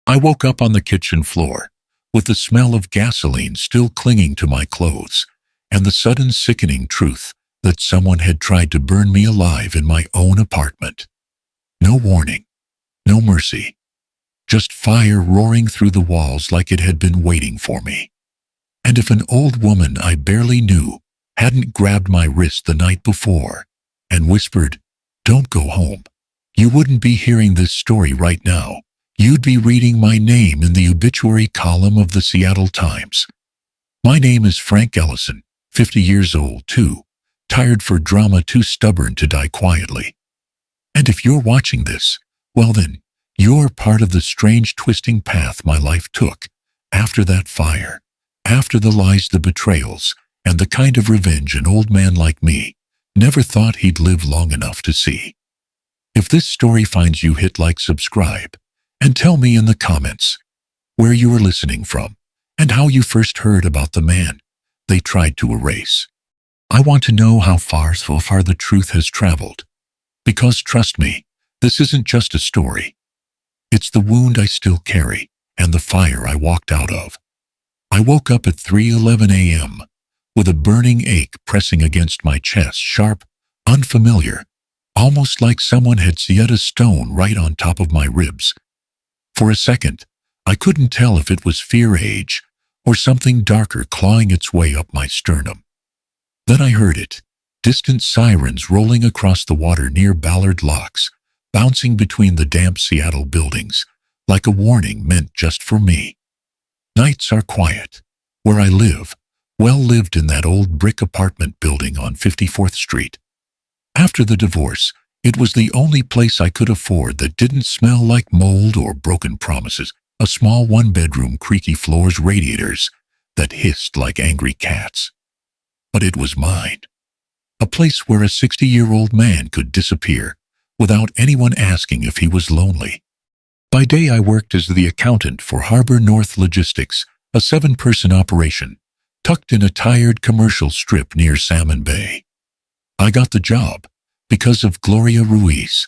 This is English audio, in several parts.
I woke up on the kitchen floor, with the smell of gasoline still clinging to my clothes, and the sudden sickening truth that someone had tried to burn me alive in my own apartment. No warning, no mercy, just fire roaring through the walls like it had been waiting for me. And if an old woman I barely knew hadn't grabbed my wrist the night before and whispered, "Don't go home," you wouldn't be hearing this story right now. You'd be reading my name in the obituary column of the Seattle Times. My name is Frank Ellison, 50 years old, too tired for drama, too stubborn to die quietly. And if you're watching this, well then, you're part of the strange twisting path my life took after that fire, after the lies, the betrayals, and the kind of revenge an old man like me never thought he'd live long enough to see. If this story finds you, hit like, subscribe, and tell me in the comments where you are listening from and how you first heard about the man they tried to erase. I want to know how so far the truth has traveled. Because trust me, this isn't just a story. It's the wound I still carry and the fire I walked out of. I woke up at 3:11 a.m. with a burning ache pressing against my chest, sharp, unfamiliar, almost like someone had set a stone right on top of my ribs. For a second, I couldn't tell if it was fear, age, or something darker clawing its way up my sternum. Then I heard it, distant sirens rolling across the water near Ballard Locks, bouncing between the damp Seattle buildings, like a warning meant just for me. Nights are quiet. Where I live, well, lived in that old brick apartment building on 54th Street. After the divorce, it was the only place I could afford that didn't smell like mold or broken promises, a small one-bedroom, creaky floors, radiators that hissed like angry cats. But it was mine. A place where a 60-year-old man could disappear without anyone asking if he was lonely. By day, I worked as the accountant for Harbor North Logistics, a 7-person operation tucked in a tired commercial strip near Salmon Bay. I got the job because of Gloria Ruiz,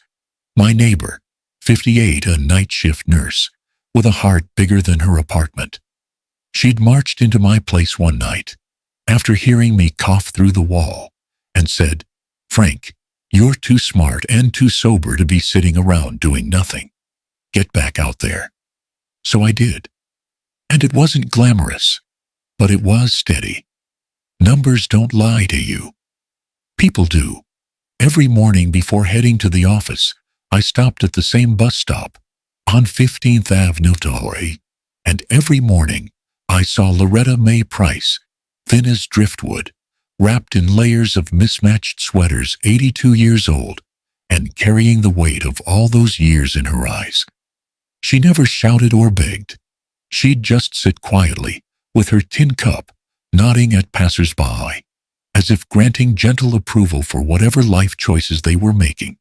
my neighbor, 58, a night shift nurse with a heart bigger than her apartment. She'd marched into my place one night after hearing me cough through the wall and said, "Frank, you're too smart and too sober to be sitting around doing nothing. Get back out there." So I did. And it wasn't glamorous, but it was steady. Numbers don't lie to you. People do. Every morning before heading to the office, I stopped at the same bus stop on 15th Avenue, and every morning I saw Loretta Mae Price, thin as driftwood, wrapped in layers of mismatched sweaters, 82 years old, and carrying the weight of all those years in her eyes. She never shouted or begged. She'd just sit quietly, with her tin cup, nodding at passers-by, as if granting gentle approval for whatever life choices they were making.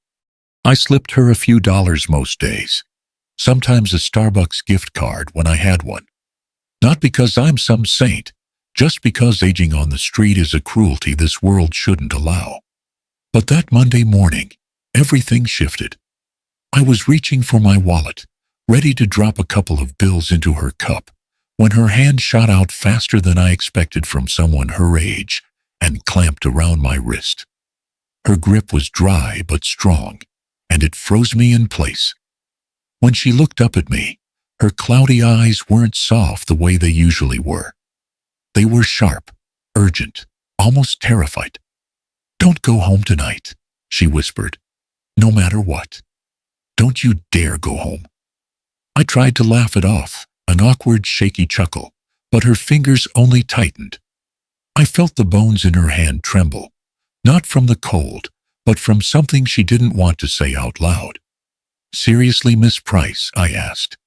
I slipped her a few dollars most days, sometimes a Starbucks gift card when I had one. Not because I'm some saint, just because aging on the street is a cruelty this world shouldn't allow. But that Monday morning, everything shifted. I was reaching for my wallet, ready to drop a couple of bills into her cup, when her hand shot out faster than I expected from someone her age and clamped around my wrist. Her grip was dry but strong, and it froze me in place. When she looked up at me, her cloudy eyes weren't soft the way they usually were. They were sharp, urgent, almost terrified. "Don't go home tonight," she whispered. "No matter what. Don't you dare go home." I tried to laugh it off, an awkward, shaky chuckle, but her fingers only tightened. I felt the bones in her hand tremble, not from the cold, but from something she didn't want to say out loud. "Seriously, Miss Price?" I asked.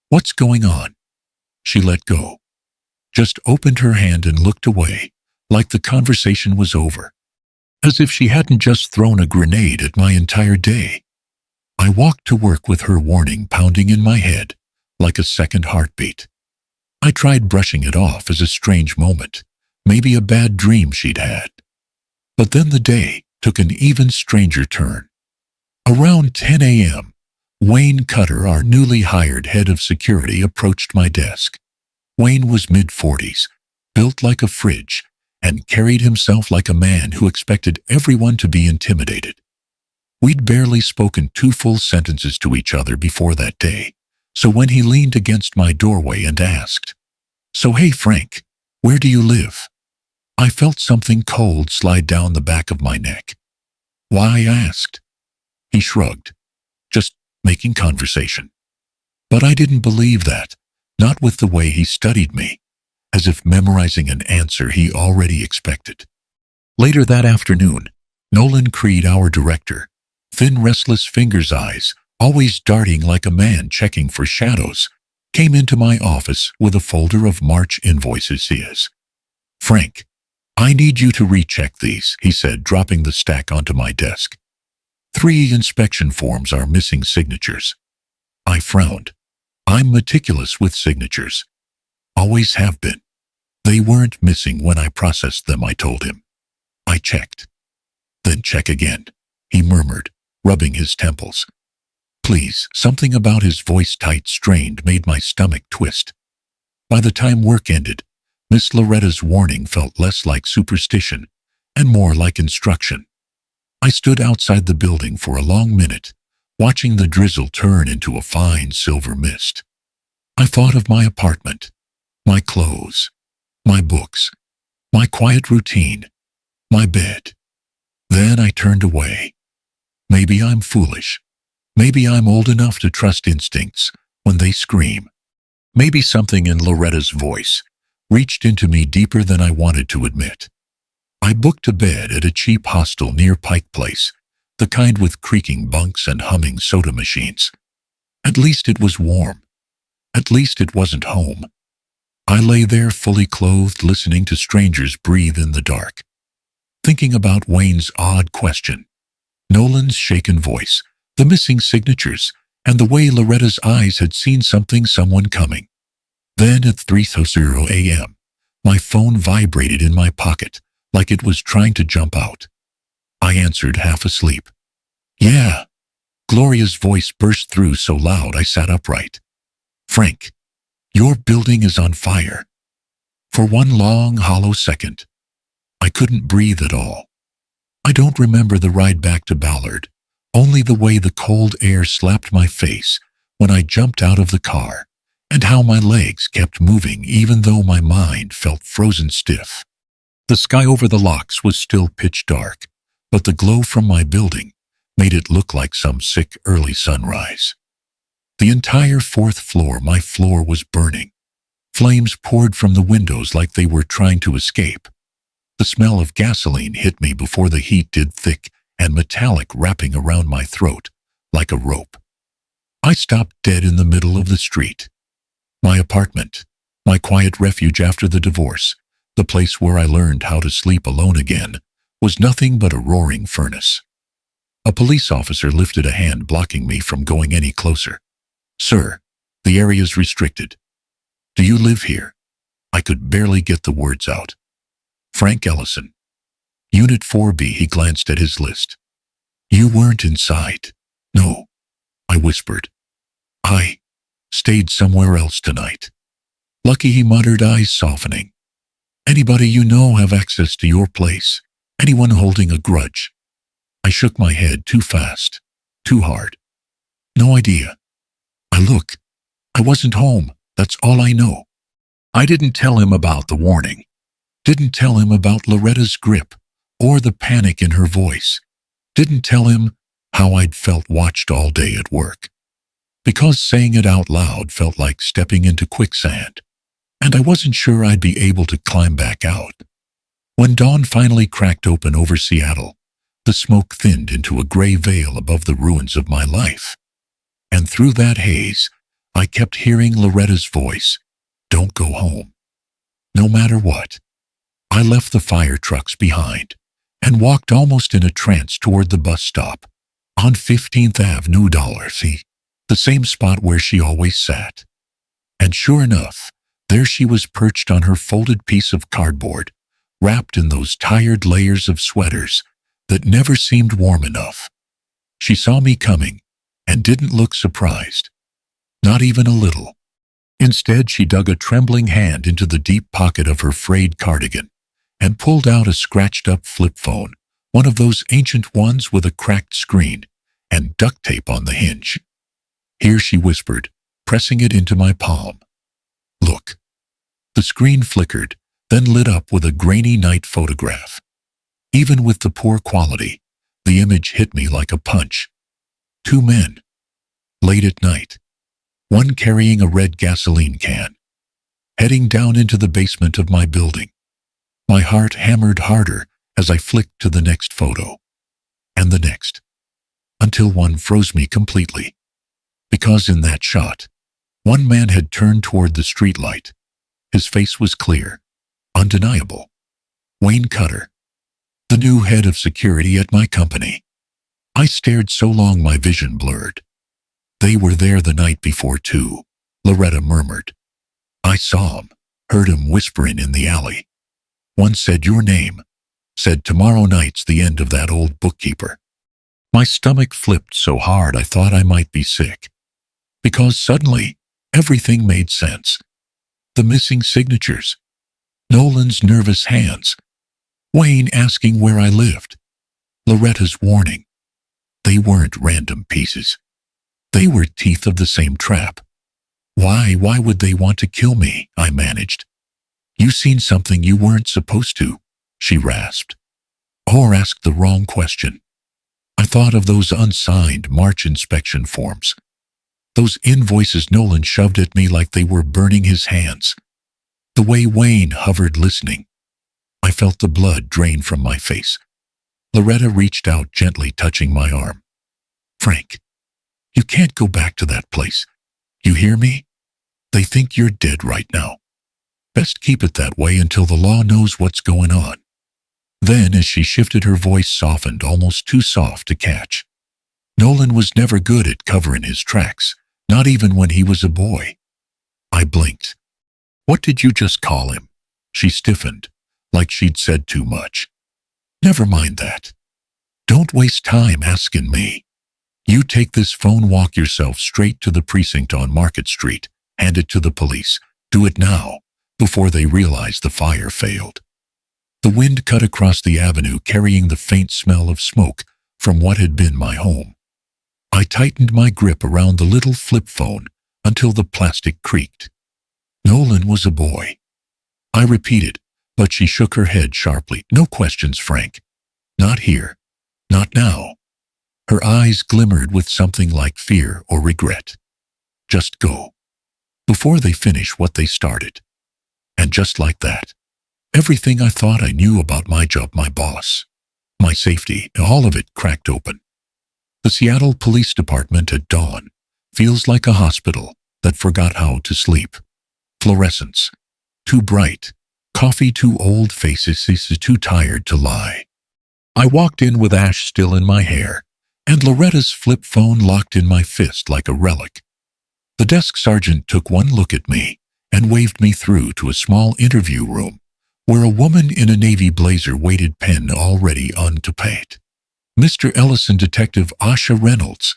"What's going on?" She let go, just opened her hand and looked away, like the conversation was over, as if she hadn't just thrown a grenade at my entire day. I walked to work with her warning pounding in my head, like a second heartbeat. I tried brushing it off as a strange moment, maybe a bad dream she'd had. But then the day took an even stranger turn. Around 10 a.m., Wayne Cutter, our newly hired head of security, approached my desk. Wayne was mid-40s, built like a fridge, and carried himself like a man who expected everyone to be intimidated. We'd barely spoken 2 full sentences to each other before that day, so when he leaned against my doorway and asked, "So hey Frank, where do you live?" I felt something cold slide down the back of my neck. "Why?" I asked. He shrugged. "Just making conversation." But I didn't believe that, not with the way he studied me, as if memorizing an answer he already expected. Later that afternoon, Nolan Creed, our director, thin, restless fingers' eyes, always darting like a man checking for shadows, came into my office with a folder of March invoices. "Frank, I need you to recheck these," he said, dropping the stack onto my desk. 3 inspection forms are missing signatures. I frowned. I'm meticulous with signatures. Always have been. They weren't missing when I processed them, I told him. I checked. "Then check again," he murmured, rubbing his temples. "Please." Something about his voice, tight, strained, made my stomach twist. By the time work ended, Miss Loretta's warning felt less like superstition and more like instruction. I stood outside the building for a long minute, watching the drizzle turn into a fine silver mist. I thought of my apartment, my clothes, my books, my quiet routine, my bed. Then I turned away. Maybe I'm foolish. Maybe I'm old enough to trust instincts when they scream. Maybe something in Loretta's voice reached into me deeper than I wanted to admit. I booked a bed at a cheap hostel near Pike Place, the kind with creaking bunks and humming soda machines. At least it was warm. At least it wasn't home. I lay there fully clothed, listening to strangers breathe in the dark, thinking about Wayne's odd question, Nolan's shaken voice, the missing signatures, and the way Loretta's eyes had seen someone coming. Then at 3:30 a.m., my phone vibrated in my pocket, like it was trying to jump out. I answered, half asleep. "Yeah." Gloria's voice burst through so loud I sat upright. "Frank, your building is on fire." For one long, hollow second, I couldn't breathe at all. I don't remember the ride back to Ballard, only the way the cold air slapped my face when I jumped out of the car, and how my legs kept moving even though my mind felt frozen stiff. The sky over the locks was still pitch dark, but the glow from my building made it look like some sick early sunrise. The entire 4th floor, my floor, was burning. Flames poured from the windows like they were trying to escape. The smell of gasoline hit me before the heat did, thick and metallic, wrapping around my throat like a rope. I stopped dead in the middle of the street. My apartment, my quiet refuge after the divorce, the place where I learned how to sleep alone again, was nothing but a roaring furnace. A police officer lifted a hand, blocking me from going any closer. "Sir, the area's restricted." "Do you live here?" I could barely get the words out. "Frank Ellison. Unit 4B, he glanced at his list. "You weren't inside." "No," I whispered. "I stayed somewhere else tonight." "Lucky," he muttered, eyes softening. "Anybody you know have access to your place? Anyone holding a grudge?" I shook my head, too fast, too hard. "No idea." I wasn't home, that's all I know." I didn't tell him about the warning. Didn't tell him about Loretta's grip or the panic in her voice. Didn't tell him how I'd felt watched all day at work. Because saying it out loud felt like stepping into quicksand, and I wasn't sure I'd be able to climb back out. When dawn finally cracked open over Seattle, the smoke thinned into a gray veil above the ruins of my life. And through that haze, I kept hearing Loretta's voice, "Don't go home." No matter what. I left the fire trucks behind and walked almost in a trance toward the bus stop on 15th Avenue, the same spot where she always sat. And sure enough, there she was, perched on her folded piece of cardboard, wrapped in those tired layers of sweaters that never seemed warm enough. She saw me coming and didn't look surprised. Not even a little. Instead, she dug a trembling hand into the deep pocket of her frayed cardigan and pulled out a scratched-up flip phone, one of those ancient ones with a cracked screen and duct tape on the hinge. "Here," she whispered, pressing it into my palm. "Look." The screen flickered, then lit up with a grainy night photograph. Even with the poor quality, the image hit me like a punch. Two men, late at night, one carrying a red gasoline can, heading down into the basement of my building. My heart hammered harder as I flicked to the next photo, and the next, until one froze me completely. Because in that shot, one man had turned toward the streetlight. His face was clear, undeniable. Wayne Cutter, the new head of security at my company. I stared so long my vision blurred. "They were there the night before too," Loretta murmured. "I saw him, heard him whispering in the alley. One said your name, said tomorrow night's the end of that old bookkeeper." My stomach flipped so hard I thought I might be sick. Because suddenly, everything made sense. The missing signatures, Nolan's nervous hands, Wayne asking where I lived, Loretta's warning. They weren't random pieces. They were teeth of the same trap. Why would they want to kill me?" I managed. "You seen something you weren't supposed to," she rasped. "Or asked the wrong question." I thought of those unsigned March inspection forms. Those invoices Nolan shoved at me like they were burning his hands. The way Wayne hovered listening. I felt the blood drain from my face. Loretta reached out, gently touching my arm. "Frank, you can't go back to that place. You hear me? They think you're dead right now. Best keep it that way until the law knows what's going on." Then, as she shifted, her voice softened, almost too soft to catch. "Nolan was never good at covering his tracks, not even when he was a boy." I blinked. "What did you just call him?" She stiffened, like she'd said too much. "Never mind that. Don't waste time asking me. You take this phone, walk yourself straight to the precinct on Market Street, hand it to the police. Do it now, before they realize the fire failed." The wind cut across the avenue, carrying the faint smell of smoke from what had been my home. I tightened my grip around the little flip phone until the plastic creaked. "Nolan was a boy," I repeated, but she shook her head sharply. "No questions, Frank. Not here. Not now." Her eyes glimmered with something like fear or regret. "Just go, before they finish what they started." And just like that, everything I thought I knew about my job, my boss, my safety, all of it cracked open. The Seattle Police Department at dawn feels like a hospital that forgot how to sleep. Fluorescence, too bright. Coffee, too old. Faces, too tired to lie. I walked in with ash still in my hair, and Loretta's flip phone locked in my fist like a relic. The desk sergeant took one look at me and waved me through to a small interview room where a woman in a navy blazer waited, pen already untapped. "Mr. Ellison, Detective Asha Reynolds,"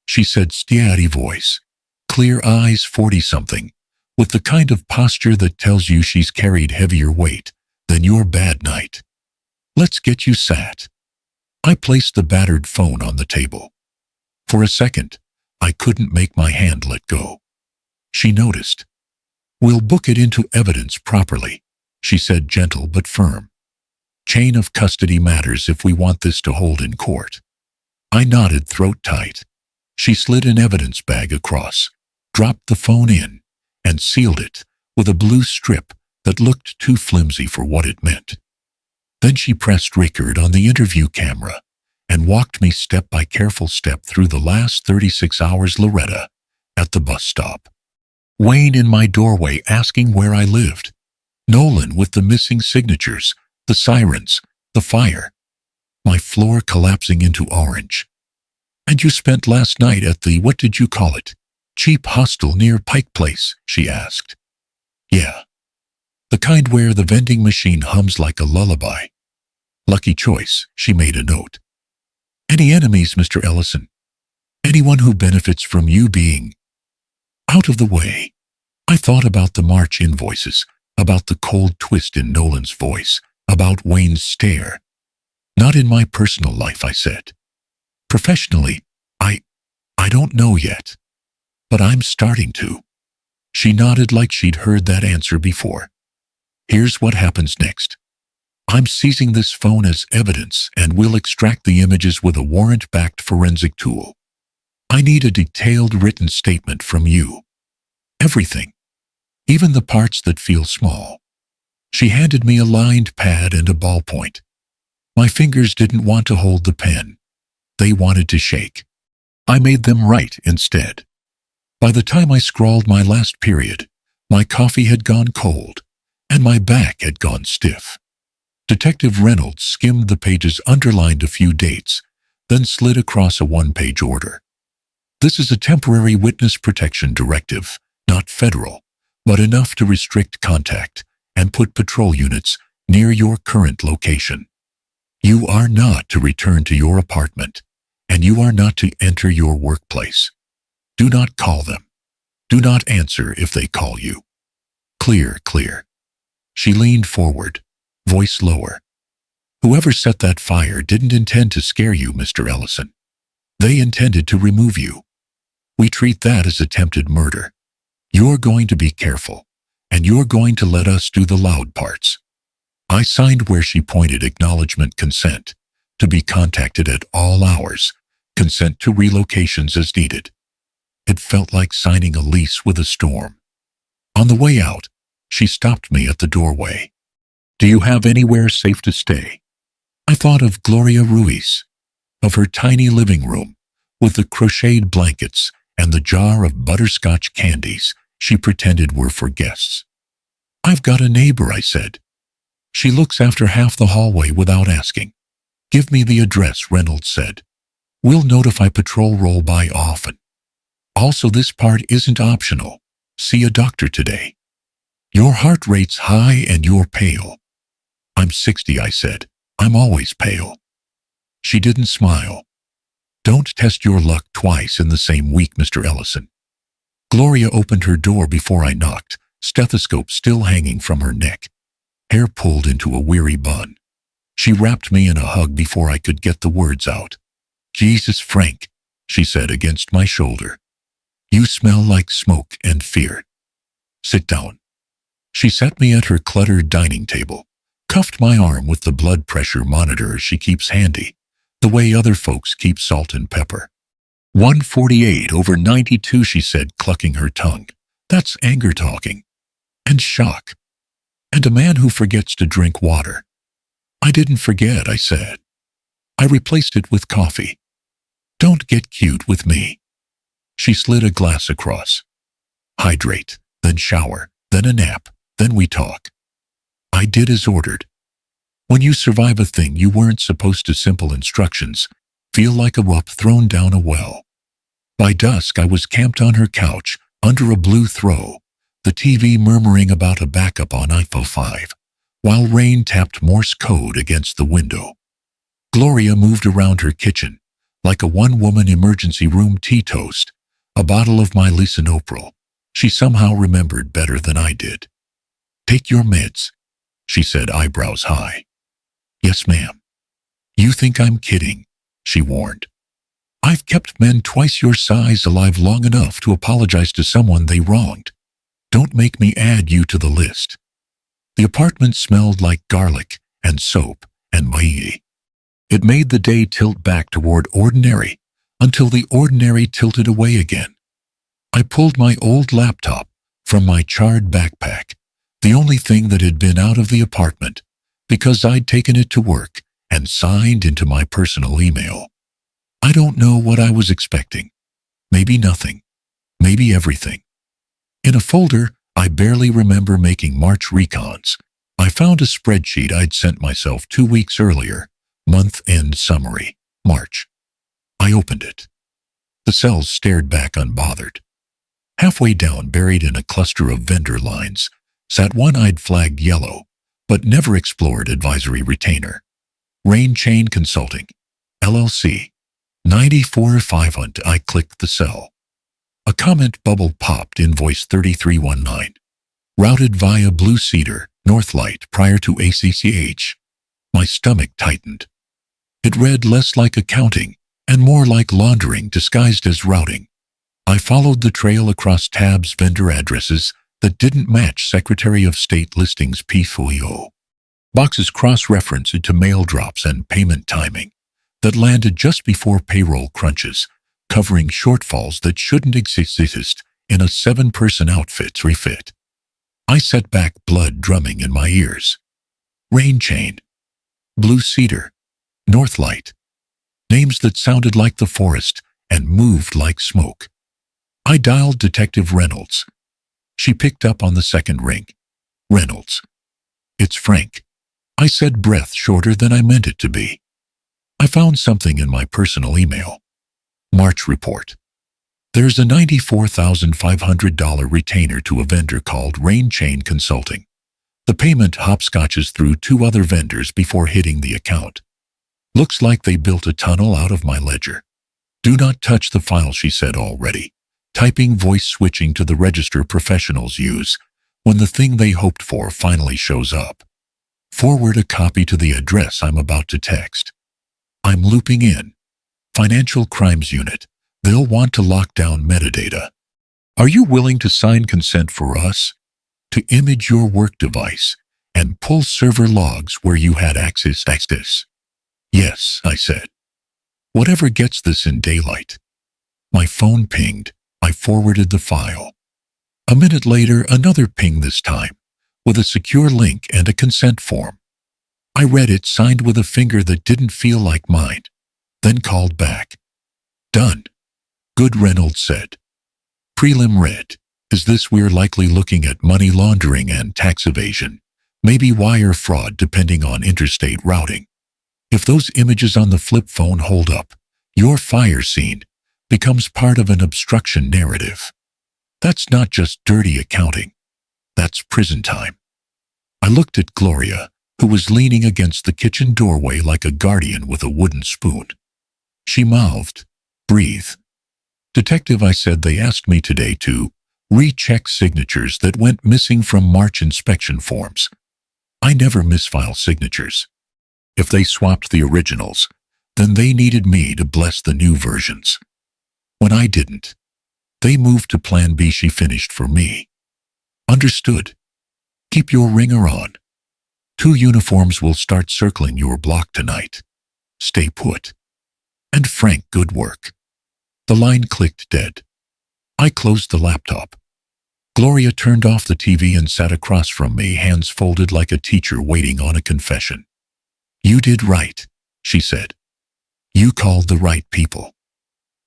she said, steady voice, clear eyes, 40-something, with the kind of posture that tells you she's carried heavier weight than your bad night. "Let's get you sat." I placed the battered phone on the table. For a second, I couldn't make my hand let go. She noticed. "We'll book it into evidence properly," she said, gentle but firm. "Chain of custody matters if we want this to hold in court." I nodded, throat tight. She slid an evidence bag across, dropped the phone in, and sealed it with a blue strip that looked too flimsy for what it meant. Then she pressed record on the interview camera and walked me step by careful step through the last 36 hours. Loretta at the bus stop. Wayne in my doorway asking where I lived. Nolan with the missing signatures, the sirens, the fire. My floor collapsing into orange. "And you spent last night at the, what did you call it, cheap hostel near Pike Place?" she asked. "Yeah. The kind where the vending machine hums like a lullaby." "Lucky choice," she made a note. "Any enemies, Mr. Ellison?" Anyone who benefits from you being out of the way. I thought about the March invoices, about the cold twist in Nolan's voice, about Wayne's stare. Not in my personal life, I said. Professionally, I don't know yet. But I'm starting to. She nodded like she'd heard that answer before. Here's what happens next. I'm seizing this phone as evidence and will extract the images with a warrant-backed forensic tool. I need a detailed written statement from you. Everything. Even the parts that feel small. She handed me a lined pad and a ballpoint. My fingers didn't want to hold the pen. They wanted to shake. I made them write instead. By the time I scrawled my last period, my coffee had gone cold, and my back had gone stiff. Detective Reynolds skimmed the pages, underlined a few dates, then slid across a one-page order. This is a temporary witness protection directive, not federal, but enough to restrict contact and put patrol units near your current location. You are not to return to your apartment, and you are not to enter your workplace. Do not call them. Do not answer if they call you. Clear, clear. She leaned forward, voice lower. Whoever set that fire didn't intend to scare you, Mr. Ellison. They intended to remove you. We treat that as attempted murder. You're going to be careful, and you're going to let us do the loud parts. I signed where she pointed, acknowledgement, consent, to be contacted at all hours, consent to relocations as needed. It felt like signing a lease with a storm. On the way out, she stopped me at the doorway. Do you have anywhere safe to stay? I thought of Gloria Ruiz, of her tiny living room, with the crocheted blankets and the jar of butterscotch candies she pretended were for guests. I've got a neighbor, I said. She looks after half the hallway without asking. Give me the address, Reynolds said. We'll notify patrol roll by often. Also, this part isn't optional. See a doctor today. Your heart rate's high and you're pale. I'm 60, I said. I'm always pale. She didn't smile. Don't test your luck twice in the same week, Mr. Ellison. Gloria opened her door before I knocked, stethoscope still hanging from her neck. Hair pulled into a weary bun. She wrapped me in a hug before I could get the words out. Jesus, Frank, she said against my shoulder. You smell like smoke and fear. Sit down. She sat me at her cluttered dining table, cuffed my arm with the blood pressure monitor she keeps handy, the way other folks keep salt and pepper. 148/92, she said, clucking her tongue. That's anger talking. And shock. And a man who forgets to drink water. I didn't forget, I said. I replaced it with coffee. Don't get cute with me. She slid a glass across. Hydrate, then shower, then a nap, then we talk. I did as ordered. When you survive a thing you weren't supposed to, simple instructions, feel like a whoop thrown down a well. By dusk I was camped on her couch, under a blue throw, the TV murmuring about a backup on iPhone 5, while rain tapped Morse code against the window. Gloria moved around her kitchen, like a one-woman emergency room tea toast, a bottle of my lisinopril. She somehow remembered better than I did. Take your meds, she said, eyebrows high. Yes, ma'am. You think I'm kidding, she warned. I've kept men twice your size alive long enough to apologize to someone they wronged. Don't make me add you to the list. The apartment smelled like garlic and soap and mahi. It made the day tilt back toward ordinary, until the ordinary tilted away again. I pulled my old laptop from my charred backpack, the only thing that had been out of the apartment, because I'd taken it to work, and signed into my personal email. I don't know what I was expecting. Maybe nothing. Maybe everything. In a folder I barely remember making March recons, I found a spreadsheet I'd sent myself 2 weeks earlier, month-end summary, March. I opened it. The cells stared back unbothered. Halfway down, buried in a cluster of vendor lines, sat one I'd flagged yellow, but never explored advisory retainer. Rain Chain Consulting, LLC. 94,500. I clicked the cell. A comment bubble popped. Invoice 3319. Routed via Blue Cedar, Northlight prior to ACCH. My stomach tightened. It read less like accounting and more like laundering disguised as routing. I followed the trail across tabs, vendor addresses that didn't match Secretary of State listings portfolio. Boxes cross-referenced to mail drops and payment timing that landed just before payroll crunches, covering shortfalls that shouldn't exist in a 7-person outfit refit. I sat back, blood drumming in my ears. Rain Chain, Blue Cedar, Northlight. Names that sounded like the forest and moved like smoke. I dialed Detective Reynolds. She picked up on the second ring. Reynolds. It's Frank. I said, breath shorter than I meant it to be. I found something in my personal email. March report. There's a $94,500 retainer to a vendor called Rain Chain Consulting. The payment hopscotches through 2 other vendors before hitting the account. Looks like they built a tunnel out of my ledger. Do not touch the file, she said already, typing voice switching to the register professionals use when the thing they hoped for finally shows up. Forward a copy to the address I'm about to text. I'm looping in. Financial Crimes Unit. They'll want to lock down metadata. Are you willing to sign consent for us to image your work device and pull server logs where you had access? Yes, I said. Whatever gets this in daylight. My phone pinged. I forwarded the file. A minute later, another ping, this time with a secure link and a consent form. I read it, signed with a finger that didn't feel like mine, then called back. Done. Good, Reynolds said. Prelim read. Is this? We're likely looking at money laundering and tax evasion, maybe wire fraud depending on interstate routing. If those images on the flip phone hold up, your fire scene becomes part of an obstruction narrative. That's not just dirty accounting. That's prison time. I looked at Gloria, who was leaning against the kitchen doorway like a guardian with a wooden spoon. She mouthed, breathe. Detective, I said, they asked me today to recheck signatures that went missing from March inspection forms. I never misfile signatures. If they swapped the originals, then they needed me to bless the new versions. When I didn't, they moved to Plan B. She finished for me. Understood. Keep your ringer on. 2 uniforms will start circling your block tonight. Stay put. And Frank, good work. The line clicked dead. I closed the laptop. Gloria turned off the TV and sat across from me, hands folded like a teacher waiting on a confession. You did right, she said. You called the right people.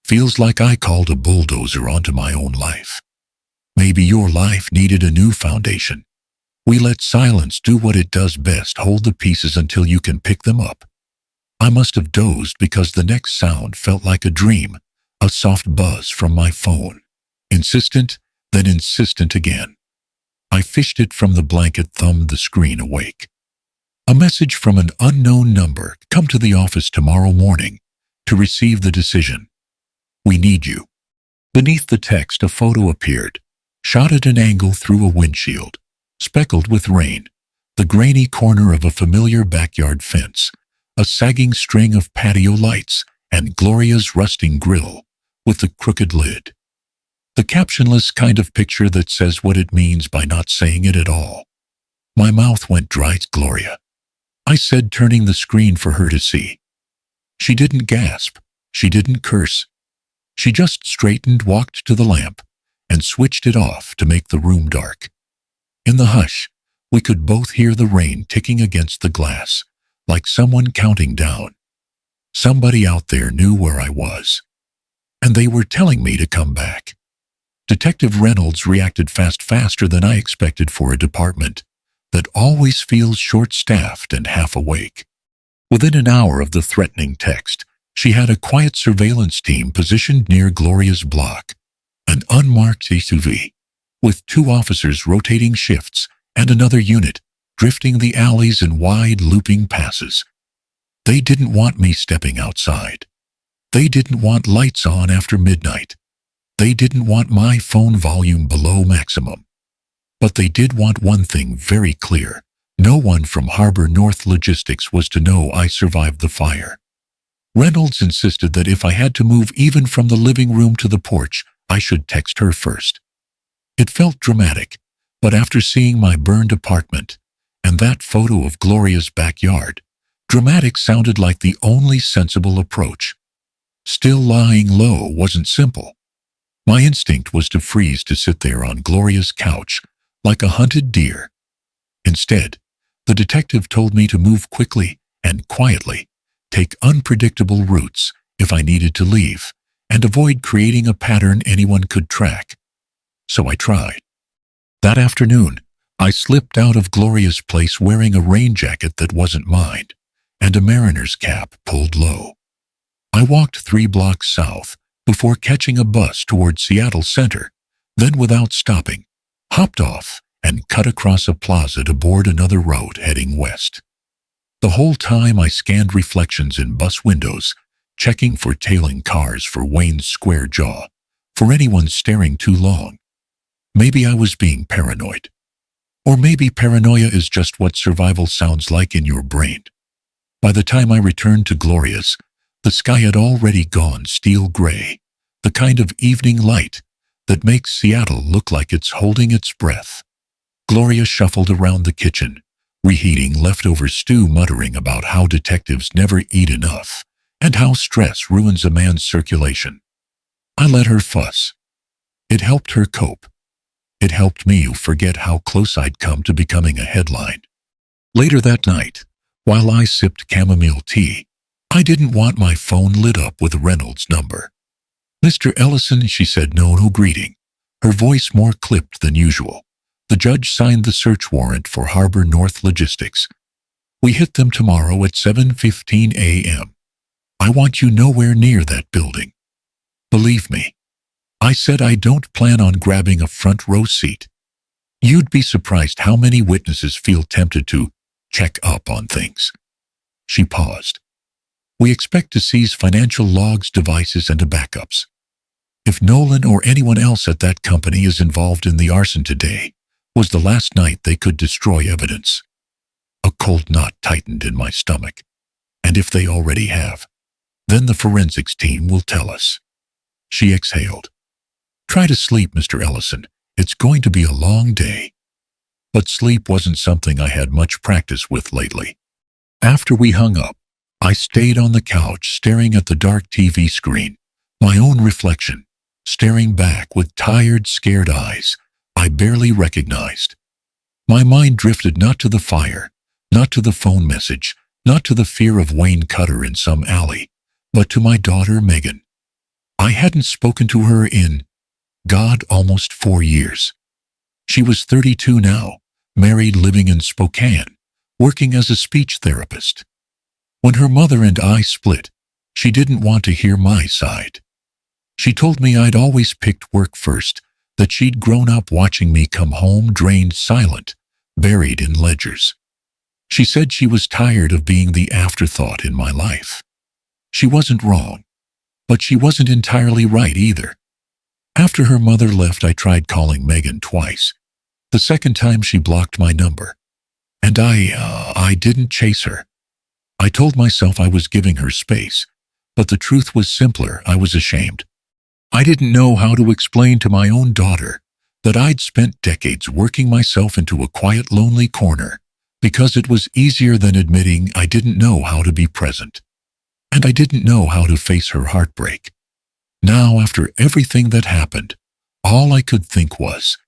Feels like I called a bulldozer onto my own life. Maybe your life needed a new foundation. We let silence do what it does best, hold the pieces until you can pick them up. I must have dozed because the next sound felt like a dream, a soft buzz from my phone. Insistent, then insistent again. I fished it from the blanket, thumbed the screen, awake. A message from an unknown number. Come to the office tomorrow morning to receive the decision. We need you. Beneath the text, a photo appeared, shot at an angle through a windshield, speckled with rain, the grainy corner of a familiar backyard fence, a sagging string of patio lights, and Gloria's rusting grill with the crooked lid. The captionless kind of picture that says what it means by not saying it at all. My mouth went dry. Gloria, I said, turning the screen for her to see. She didn't gasp. She didn't curse. She just straightened, walked to the lamp, and switched it off to make the room dark. In the hush, we could both hear the rain ticking against the glass, like someone counting down. Somebody out there knew where I was, and they were telling me to come back. Detective Reynolds reacted fast, faster than I expected for a department that always feels short-staffed and half-awake. Within an hour of the threatening text, she had a quiet surveillance team positioned near Gloria's block, an unmarked SUV, with 2 officers rotating shifts and another unit drifting the alleys in wide looping passes. They didn't want me stepping outside. They didn't want lights on after midnight. They didn't want my phone volume below maximum. But they did want one thing very clear. No one from Harbor North Logistics was to know I survived the fire. Reynolds insisted that if I had to move even from the living room to the porch, I should text her first. It felt dramatic, but after seeing my burned apartment and that photo of Gloria's backyard, dramatic sounded like the only sensible approach. Still lying low wasn't simple. My instinct was to freeze to sit there on Gloria's couch like a hunted deer. Instead, the detective told me to move quickly and quietly, take unpredictable routes if I needed to leave, and avoid creating a pattern anyone could track. So I tried. That afternoon, I slipped out of Gloria's place wearing a rain jacket that wasn't mine, and a mariner's cap pulled low. I walked 3 blocks south before catching a bus toward Seattle Center, then without stopping, hopped off and cut across a plaza to board another road heading west. The whole time I scanned reflections in bus windows, checking for tailing cars, for Wayne's square jaw, for anyone staring too long. Maybe I was being paranoid. Or maybe paranoia is just what survival sounds like in your brain. By the time I returned to Gloria's, the sky had already gone steel gray, the kind of evening light that makes Seattle look like it's holding its breath. Gloria shuffled around the kitchen, reheating leftover stew, muttering about how detectives never eat enough and how stress ruins a man's circulation. I let her fuss. It helped her cope. It helped me forget how close I'd come to becoming a headline. Later that night, while I sipped chamomile tea, I didn't want my phone lit up with Reynolds' number. "Mr. Ellison," she said, no greeting, her voice more clipped than usual. "The judge signed the search warrant for Harbor North Logistics. We hit them tomorrow at 7:15 a.m. I want you nowhere near that building." Believe me, I said I don't plan on grabbing a front row seat. You'd be surprised how many witnesses feel tempted to check up on things. She paused. "We expect to seize financial logs, devices, and backups. If Nolan or anyone else at that company is involved in the arson, today was the last night they could destroy evidence." A cold knot tightened in my stomach. "And if they already have, then the forensics team will tell us." She exhaled. "Try to sleep, Mr. Ellison. It's going to be a long day." But sleep wasn't something I had much practice with lately. After we hung up, I stayed on the couch staring at the dark TV screen, my own reflection, staring back with tired, scared eyes I barely recognized. My mind drifted not to the fire, not to the phone message, not to the fear of Wayne Cutter in some alley, but to my daughter Megan. I hadn't spoken to her in, God, almost 4 years. She was 32 now, married, living in Spokane, working as a speech therapist. When her mother and I split, she didn't want to hear my side. She told me I'd always picked work first, that she'd grown up watching me come home drained, silent, buried in ledgers. She said she was tired of being the afterthought in my life. She wasn't wrong, but she wasn't entirely right either. After her mother left, I tried calling Megan twice. The second time she blocked my number. And I didn't chase her. I told myself I was giving her space, but the truth was simpler. I was ashamed. I didn't know how to explain to my own daughter that I'd spent decades working myself into a quiet, lonely corner because it was easier than admitting I didn't know how to be present. And I didn't know how to face her heartbreak. Now, after everything that happened, all I could think was,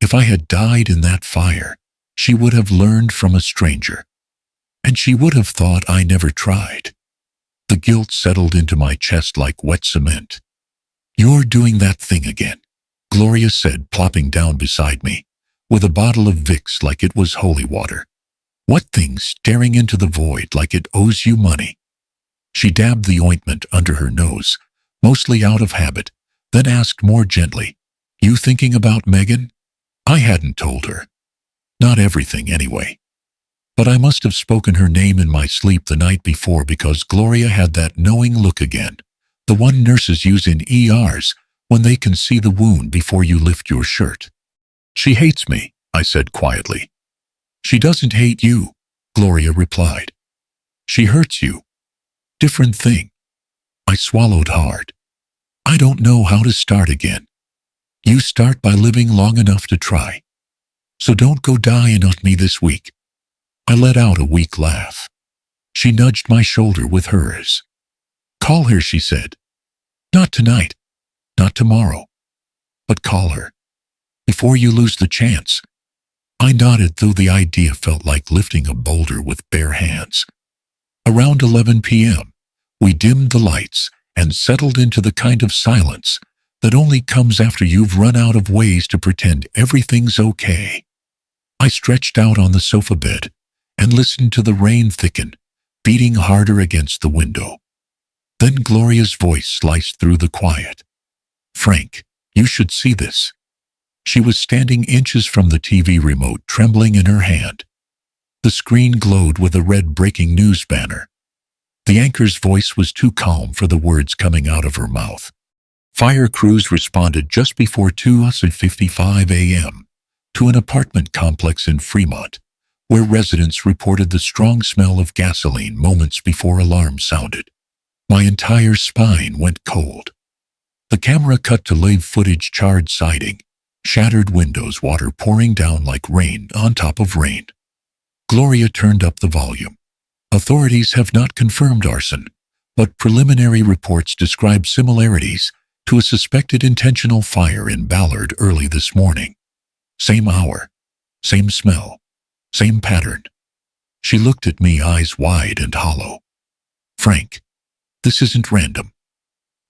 if I had died in that fire, she would have learned from a stranger. And she would have thought I never tried. The guilt settled into my chest like wet cement. "You're doing that thing again," Gloria said, plopping down beside me, with a bottle of Vicks like it was holy water. "What thing?" Staring into the void like it owes you money. She dabbed the ointment under her nose, mostly out of habit, then asked more gently, "You thinking about Megan?" I hadn't told her. Not everything, anyway. But I must have spoken her name in my sleep the night before, because Gloria had that knowing look again, The one nurses use in ERs when they can see the wound before you lift your shirt. She hates me, I said quietly. She doesn't hate you, Gloria replied. She hurts you. Different thing. I swallowed hard. I don't know how to start again. You start by living long enough to try. So don't go dying on me this week. I let out a weak laugh. She nudged my shoulder with hers. Call her, she said. Not tonight, not tomorrow, but call her. Before you lose the chance. I nodded, though the idea felt like lifting a boulder with bare hands. Around 11 p.m., we dimmed the lights and settled into the kind of silence that only comes after you've run out of ways to pretend everything's okay. I stretched out on the sofa bed and listened to the rain thicken, beating harder against the window. Then Gloria's voice sliced through the quiet. Frank, you should see this. She was standing inches from the TV remote, trembling in her hand. The screen glowed with a red breaking news banner. The anchor's voice was too calm for the words coming out of her mouth. Fire crews responded just before 2:55 a.m. to an apartment complex in Fremont, where residents reported the strong smell of gasoline moments before alarms sounded. My entire spine went cold. The camera cut to live footage: charred siding, shattered windows, water pouring down like rain on top of rain. Gloria turned up the volume. Authorities have not confirmed arson, but preliminary reports describe similarities to a suspected intentional fire in Ballard early this morning. Same hour, same smell, same pattern. She looked at me, eyes wide and hollow. Frank, this isn't random.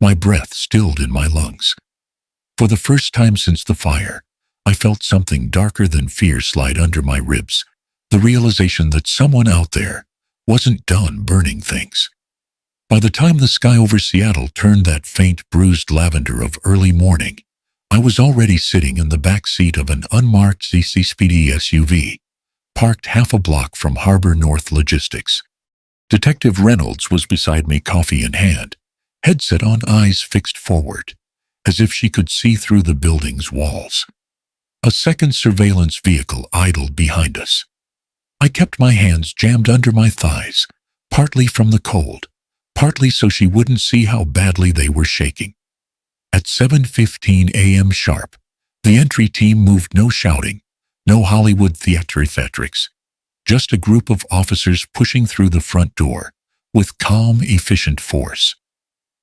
My breath stilled in my lungs. For the first time since the fire, I felt something darker than fear slide under my ribs, the realization that someone out there wasn't done burning things. By the time the sky over Seattle turned that faint, bruised lavender of early morning, I was already sitting in the back seat of an unmarked CC Speedy SUV, parked half a block from Harbor North Logistics. Detective Reynolds was beside me, coffee in hand, headset on, eyes fixed forward, as if she could see through the building's walls. A second surveillance vehicle idled behind us. I kept my hands jammed under my thighs, partly from the cold, partly so she wouldn't see how badly they were shaking. At 7:15 a.m. sharp, the entry team moved. No shouting, no Hollywood theatrics, just a group of officers pushing through the front door with calm, efficient force.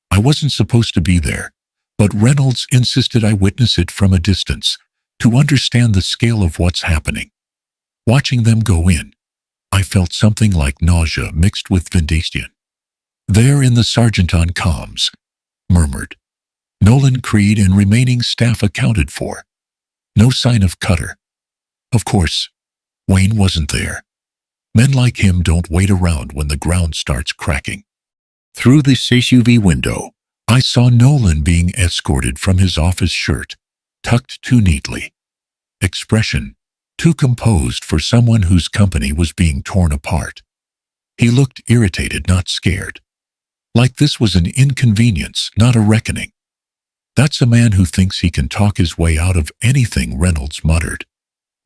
I wasn't supposed to be there, but Reynolds insisted I witness it from a distance to understand the scale of what's happening. Watching them go in, I felt something like nausea mixed with vindication. There in the sergeant on comms murmured, Nolan Creed and remaining staff accounted for. No sign of Cutter. Of course, Wayne wasn't there. Men like him don't wait around when the ground starts cracking. Through the SUV window, I saw Nolan being escorted from his office, shirt tucked too neatly, expression too composed for someone whose company was being torn apart. He looked irritated, not scared. Like this was an inconvenience, not a reckoning. That's a man who thinks he can talk his way out of anything, Reynolds muttered.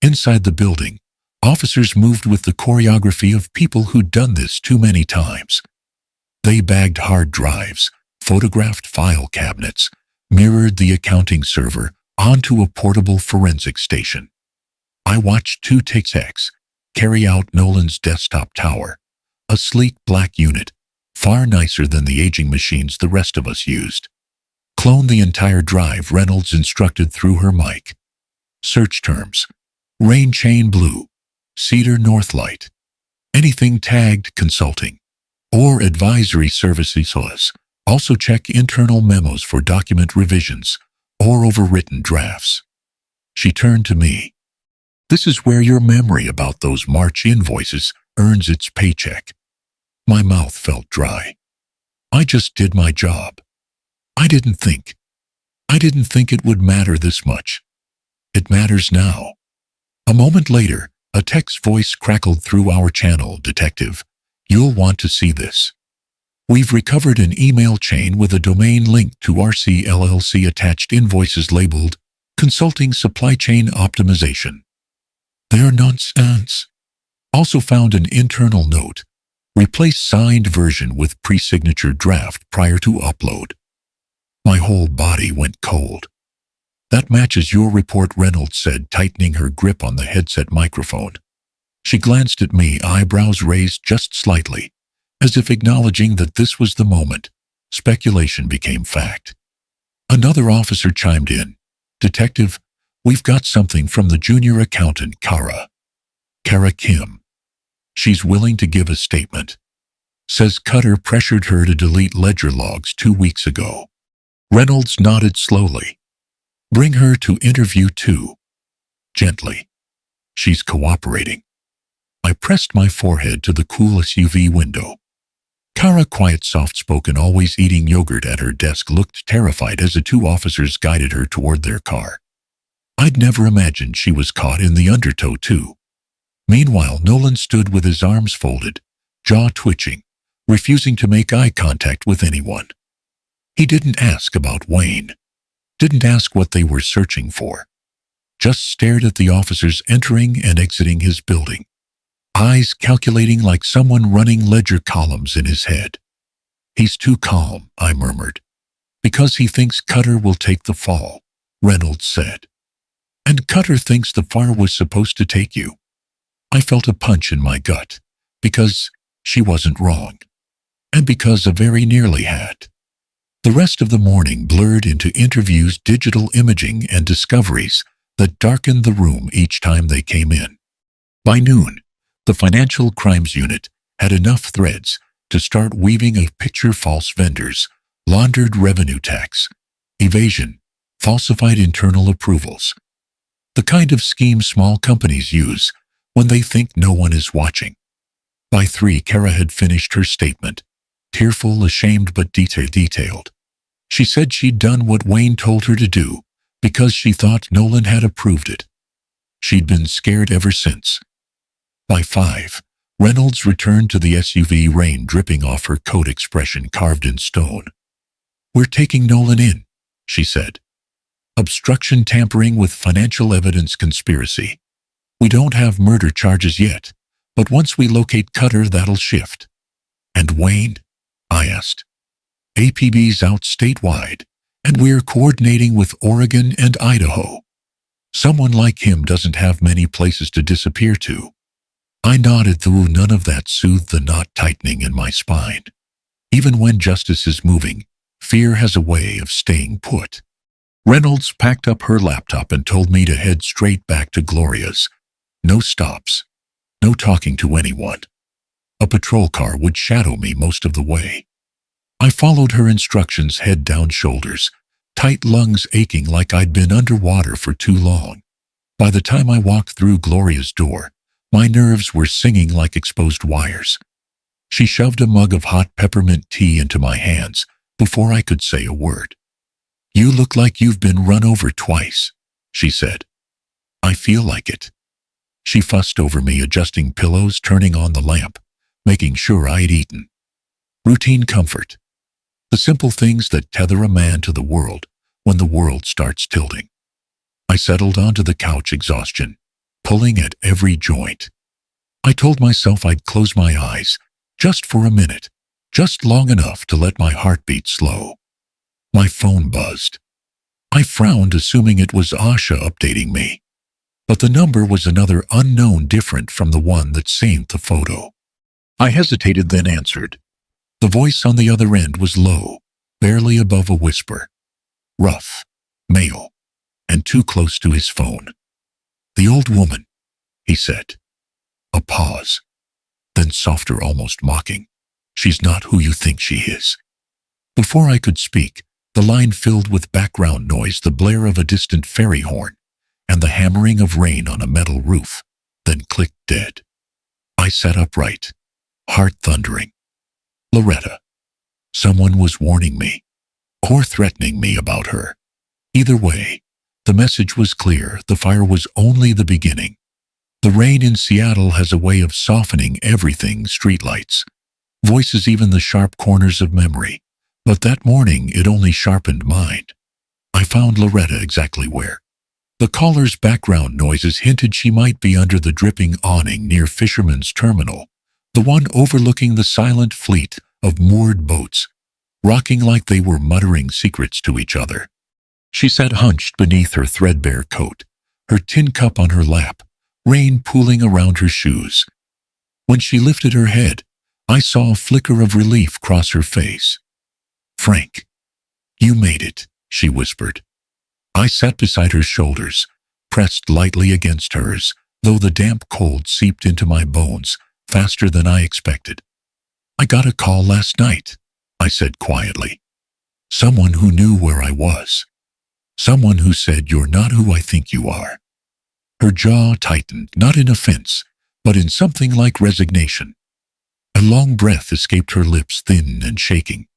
Inside the building, officers moved with the choreography of people who'd done this too many times. They bagged hard drives, photographed file cabinets, mirrored the accounting server onto a portable forensic station. I watched two techs carry out Nolan's desktop tower, a sleek black unit, far nicer than the aging machines the rest of us used. Clone the entire drive, Reynolds instructed through her mic. Search terms: Rain Chain Blue, Cedar Northlight, anything tagged consulting or advisory services. Also check internal memos for document revisions or overwritten drafts. She turned to me. This is where your memory about those March invoices earns its paycheck. My mouth felt dry. I just did my job. I didn't think it would matter this much. It matters now. A moment later, a tech's voice crackled through our channel. Detective, you'll want to see this. We've recovered an email chain with a domain linked to RC LLC attached invoices labeled Consulting Supply Chain Optimization. They're nonsense. Also found an internal note. Replace signed version with pre-signature draft prior to upload. My whole body went cold. That matches your report, Reynolds said, tightening her grip on the headset microphone. She glanced at me, eyebrows raised just slightly, as if acknowledging that this was the moment. Speculation became fact. Another officer chimed in. Detective, we've got something from the junior accountant, Kara Kim. She's willing to give a statement. Says Cutter pressured her to delete ledger logs 2 weeks ago. Reynolds nodded slowly. Bring her to interview too. Gently. She's cooperating. I pressed my forehead to the cool SUV window. Kara, quiet, soft-spoken, always eating yogurt at her desk, looked terrified as the 2 officers guided her toward their car. I'd never imagined she was caught in the undertow too. Meanwhile, Nolan stood with his arms folded, jaw twitching, refusing to make eye contact with anyone. He didn't ask about Wayne. Didn't ask what they were searching for. Just stared at the officers entering and exiting his building. Eyes calculating like someone running ledger columns in his head. He's too calm, I murmured. Because he thinks Cutter will take the fall, Reynolds said. And Cutter thinks the fire was supposed to take you. I felt a punch in my gut, because she wasn't wrong, and because I very nearly had. The rest of the morning blurred into interviews, digital imaging, and discoveries that darkened the room each time they came in. By noon, the Financial Crimes Unit had enough threads to start weaving a picture: false vendors, laundered revenue tax, evasion, falsified internal approvals. The kind of scheme small companies use when they think no one is watching. By 3, Kara had finished her statement, tearful, ashamed, but detailed. She said she'd done what Wayne told her to do because she thought Nolan had approved it. She'd been scared ever since. By 5, Reynolds returned to the SUV, rain dripping off her coat, expression carved in stone. We're taking Nolan in, she said. Obstruction, tampering with financial evidence, conspiracy. We don't have murder charges yet, but once we locate Cutter, that'll shift. And Wayne? I asked. APB's out statewide, and we're coordinating with Oregon and Idaho. Someone like him doesn't have many places to disappear to. I nodded, though none of that soothed the knot tightening in my spine. Even when justice is moving, fear has a way of staying put. Reynolds packed up her laptop and told me to head straight back to Gloria's. No stops. No talking to anyone. A patrol car would shadow me most of the way. I followed her instructions, head down, shoulders, tight, lungs aching like I'd been underwater for too long. By the time I walked through Gloria's door, my nerves were singing like exposed wires. She shoved a mug of hot peppermint tea into my hands before I could say a word. You look like you've been run over twice, she said. I feel like it. She fussed over me, adjusting pillows, turning on the lamp, making sure I'd eaten. Routine comfort. The simple things that tether a man to the world when the world starts tilting. I settled onto the couch, exhaustion pulling at every joint. I told myself I'd close my eyes, just for a minute, just long enough to let my heartbeat slow. My phone buzzed. I frowned, assuming it was Asha updating me. But the number was another unknown, different from the one that saved the photo. I hesitated, then answered. The voice on the other end was low, barely above a whisper. Rough, male, and too close to his phone. The old woman, he said. A pause. Then softer, almost mocking. She's not who you think she is. Before I could speak, the line filled with background noise, the blare of a distant ferry horn, and the hammering of rain on a metal roof, then clicked dead. I sat upright, heart thundering. Loretta. Someone was warning me, or threatening me about her. Either way, the message was clear. The fire was only the beginning. The rain in Seattle has a way of softening everything: streetlights, voices, even the sharp corners of memory. But that morning it only sharpened mine. I found Loretta exactly where. The caller's background noises hinted she might be under the dripping awning near Fisherman's Terminal, the one overlooking the silent fleet of moored boats, rocking like they were muttering secrets to each other. She sat hunched beneath her threadbare coat, her tin cup on her lap, rain pooling around her shoes. When she lifted her head, I saw a flicker of relief cross her face. "Frank, you made it," she whispered. I sat beside her shoulders, pressed lightly against hers, though the damp cold seeped into my bones faster than I expected. "I got a call last night," I said quietly. "Someone who knew where I was. Someone who said, 'You're not who I think you are.'" Her jaw tightened, not in offense, but in something like resignation. A long breath escaped her lips, thin and shaking.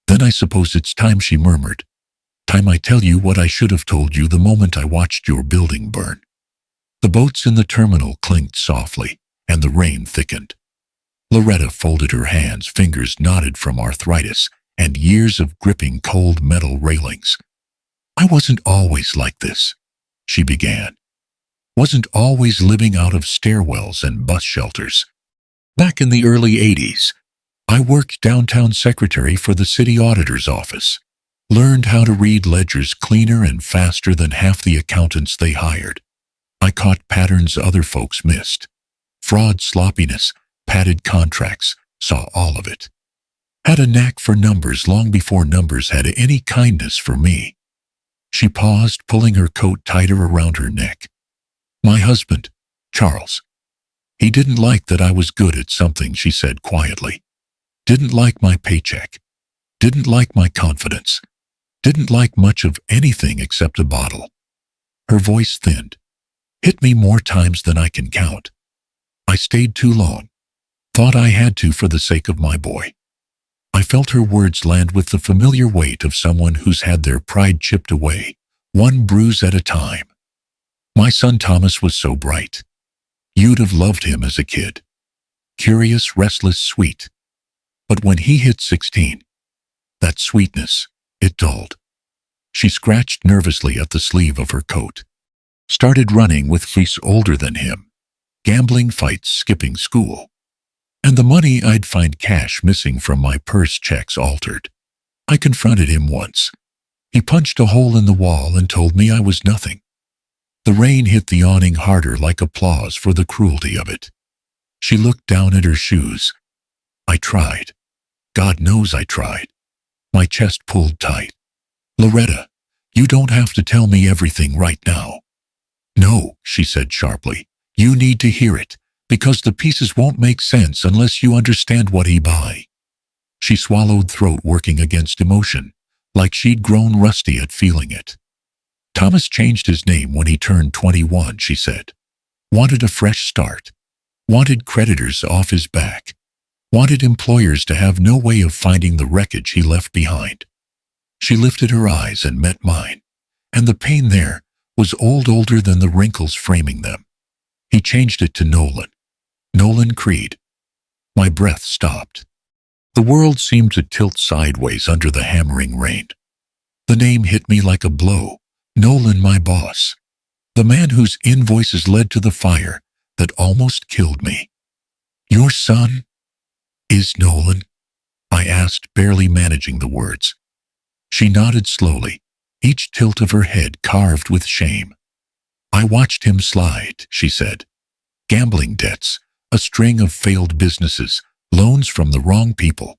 "Then I suppose it's time," she murmured. "Time I tell you what I should have told you the moment I watched your building burn." The boats in the terminal clinked softly, and the rain thickened. Loretta folded her hands, fingers knotted from arthritis and years of gripping cold metal railings. "I wasn't always like this," she began. "Wasn't always living out of stairwells and bus shelters. Back in the early 80s, I worked downtown secretary for the city auditor's office. Learned how to read ledgers cleaner and faster than half the accountants they hired. I caught patterns other folks missed. Fraud, sloppiness, padded contracts, saw all of it. Had a knack for numbers long before numbers had any kindness for me." She paused, pulling her coat tighter around her neck. "My husband, Charles. He didn't like that I was good at something," she said quietly. "Didn't like my paycheck. Didn't like my confidence. Didn't like much of anything except a bottle." Her voice thinned. "Hit me more times than I can count. I stayed too long. Thought I had to for the sake of my boy." I felt her words land with the familiar weight of someone who's had their pride chipped away, one bruise at a time. "My son Thomas was so bright. You'd have loved him as a kid. Curious, restless, sweet. But when he hit 16, that sweetness, it dulled." She scratched nervously at the sleeve of her coat. "Started running with fleece older than him. Gambling, fights, skipping school. And the money I'd find cash missing from my purse checks altered. I confronted him once. He punched a hole in the wall and told me I was nothing." The rain hit the awning harder, like applause for the cruelty of it. She looked down at her shoes. "I tried. God knows I tried." My chest pulled tight. "Loretta, you don't have to tell me everything right now." "No," she said sharply. "You need to hear it, because the pieces won't make sense unless you understand what he by." She swallowed, throat working against emotion, like she'd grown rusty at feeling it. "Thomas changed his name when he turned 21, she said. Wanted a fresh start. Wanted creditors off his back. Wanted employers to have no way of finding the wreckage he left behind." She lifted her eyes and met mine, and the pain there was older than the wrinkles framing them. "He changed it to Nolan. Nolan Creed." My breath stopped. The world seemed to tilt sideways under the hammering rain. The name hit me like a blow. Nolan, my boss. The man whose invoices led to the fire that almost killed me. "Your son is Nolan?" I asked, barely managing the words. She nodded slowly, each tilt of her head carved with shame. "I watched him slide," she said. "Gambling debts, a string of failed businesses, loans from the wrong people.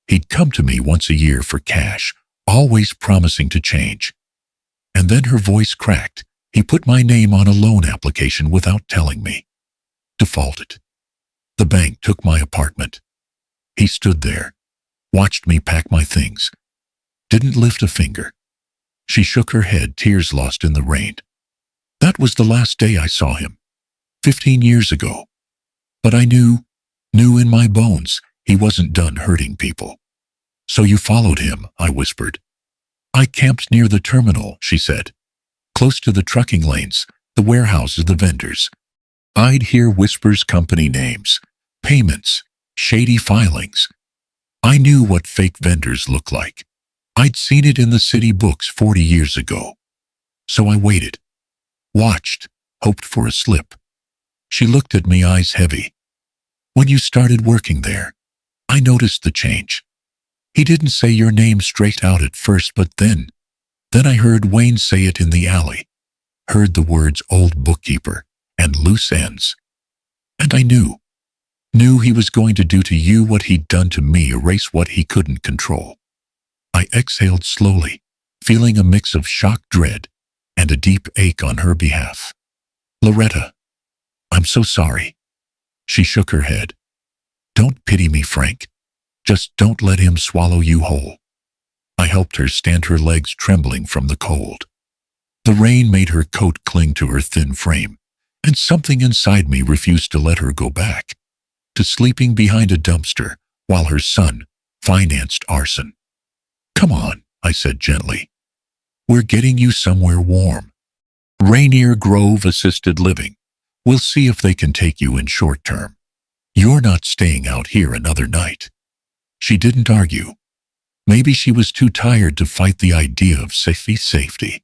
He'd come to me once a year for cash, always promising to change. And then," her voice cracked, "he put my name on a loan application without telling me. Defaulted. The bank took my apartment. He stood there, watched me pack my things. Didn't lift a finger." She shook her head, tears lost in the rain. "That was the last day I saw him, 15 years ago. But I knew in my bones, he wasn't done hurting people." "So you followed him," I whispered. "I camped near the terminal," she said. "Close to the trucking lanes, the warehouses, the vendors. I'd hear whispers, company names, payments, Shady filings. I knew what fake vendors look like. I'd seen it in the city books 40 years ago. So I waited, watched, hoped for a slip. She looked at me, eyes heavy. When you started working there, I noticed the change. He didn't say your name straight out at first, but then I heard Wayne say it in the alley. Heard the words old bookkeeper and loose ends. And I knew he was going to do to you what he'd done to me, erase what he couldn't control. I exhaled slowly, feeling a mix of shock, dread, and a deep ache on her behalf. Loretta, I'm so sorry. She shook her head. Don't pity me, Frank. Just don't let him swallow you whole. I helped her stand, her legs trembling from the cold. The rain made her coat cling to her thin frame, and something inside me refused to let her go back to sleeping behind a dumpster while her son financed arson. Come on, I said gently. We're getting you somewhere warm. Rainier Grove Assisted Living. We'll see if they can take you in short term. You're not staying out here another night. She didn't argue. Maybe she was too tired to fight the idea of safety.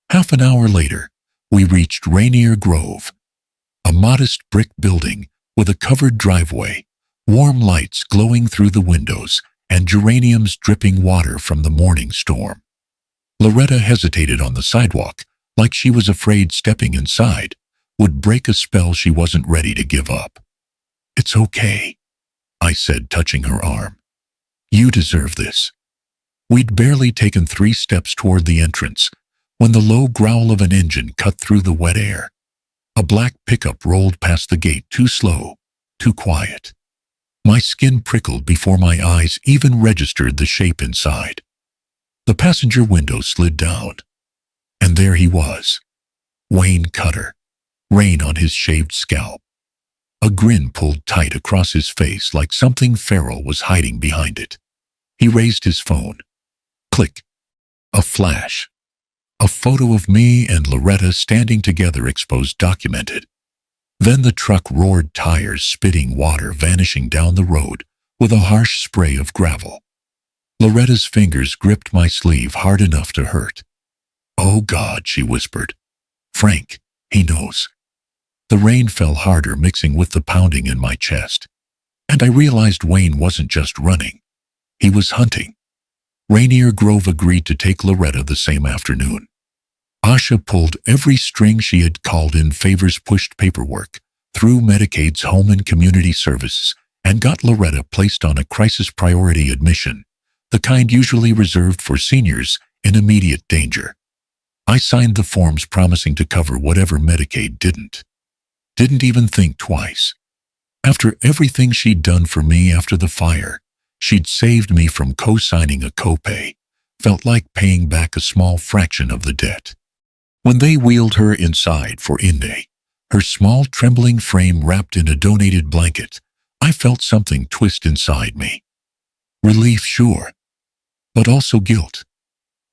Half an hour later, we reached Rainier Grove, a modest brick building with a covered driveway, warm lights glowing through the windows, and geraniums dripping water from the morning storm. Loretta hesitated on the sidewalk, like she was afraid stepping inside would break a spell she wasn't ready to give up. It's okay, I said, touching her arm. You deserve this. We'd barely taken 3 steps toward the entrance when the low growl of an engine cut through the wet air. A black pickup rolled past the gate, too slow, too quiet. My skin prickled before my eyes even registered the shape inside. The passenger window slid down, and there he was, Wayne Cutter, rain on his shaved scalp. A grin pulled tight across his face like something feral was hiding behind it. He raised his phone. Click. A flash. A photo of me and Loretta standing together, exposed, documented. Then the truck roared, tires spitting water, vanishing down the road with a harsh spray of gravel. Loretta's fingers gripped my sleeve hard enough to hurt. Oh God, she whispered. Frank, he knows. The rain fell harder, mixing with the pounding in my chest. And I realized Wayne wasn't just running. He was hunting. Rainier Grove agreed to take Loretta the same afternoon. Asha pulled every string she had called in favors, pushed paperwork through Medicaid's Home and Community Services, and got Loretta placed on a crisis priority admission, the kind usually reserved for seniors in immediate danger. I signed the forms promising to cover whatever Medicaid didn't. Didn't even think twice. After everything she'd done for me after the fire, she'd saved me from co-signing a copay. Felt like paying back a small fraction of the debt. When they wheeled her inside for Inde, her small trembling frame wrapped in a donated blanket, I felt something twist inside me. Relief, sure, but also guilt.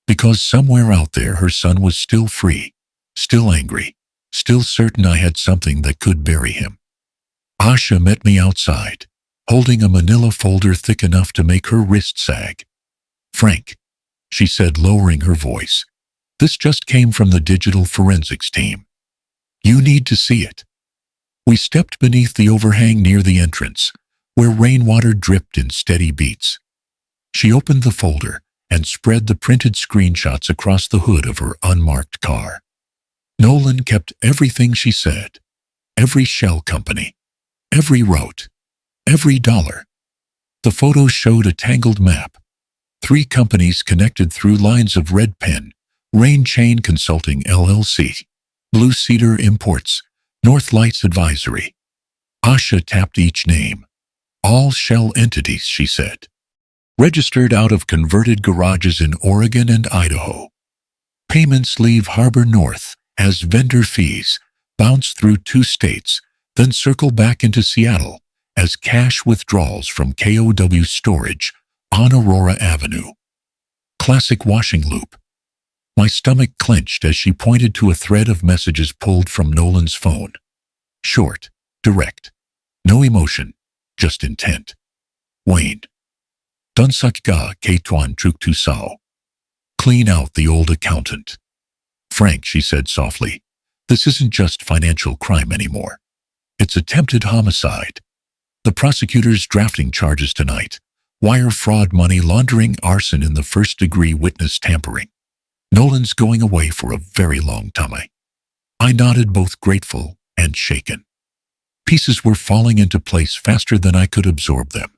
Because somewhere out there her son was still free, still angry, still certain I had something that could bury him. Asha met me outside, holding a manila folder thick enough to make her wrist sag. Frank, she said, lowering her voice, this just came from the digital forensics team. You need to see it. We stepped beneath the overhang near the entrance, where rainwater dripped in steady beats. She opened the folder and spread the printed screenshots across the hood of her unmarked car. Nolan kept everything she said, every shell company, every route, every dollar. The photos showed a tangled map, 3 companies connected through lines of red pen: Rain Chain Consulting LLC, Blue Cedar Imports, North Lights Advisory. Asha tapped each name. All shell entities, she said. Registered out of converted garages in Oregon and Idaho. Payments leave Harbor North as vendor fees, bounce through 2 states, then circle back into Seattle as cash withdrawals from KOW storage on Aurora Avenue. Classic washing loop. My stomach clenched as she pointed to a thread of messages pulled from Nolan's phone. Short, direct, no emotion, just intent. Wayne. Dunsuck ga ke tuan truk tu sao. Clean out the old accountant. Frank, she said softly, this isn't just financial crime anymore. It's attempted homicide. The prosecutor's drafting charges tonight. Wire fraud, money laundering, arson in the first degree, witness tampering. Nolan's going away for a very long time. I nodded, both grateful and shaken. Pieces were falling into place faster than I could absorb them.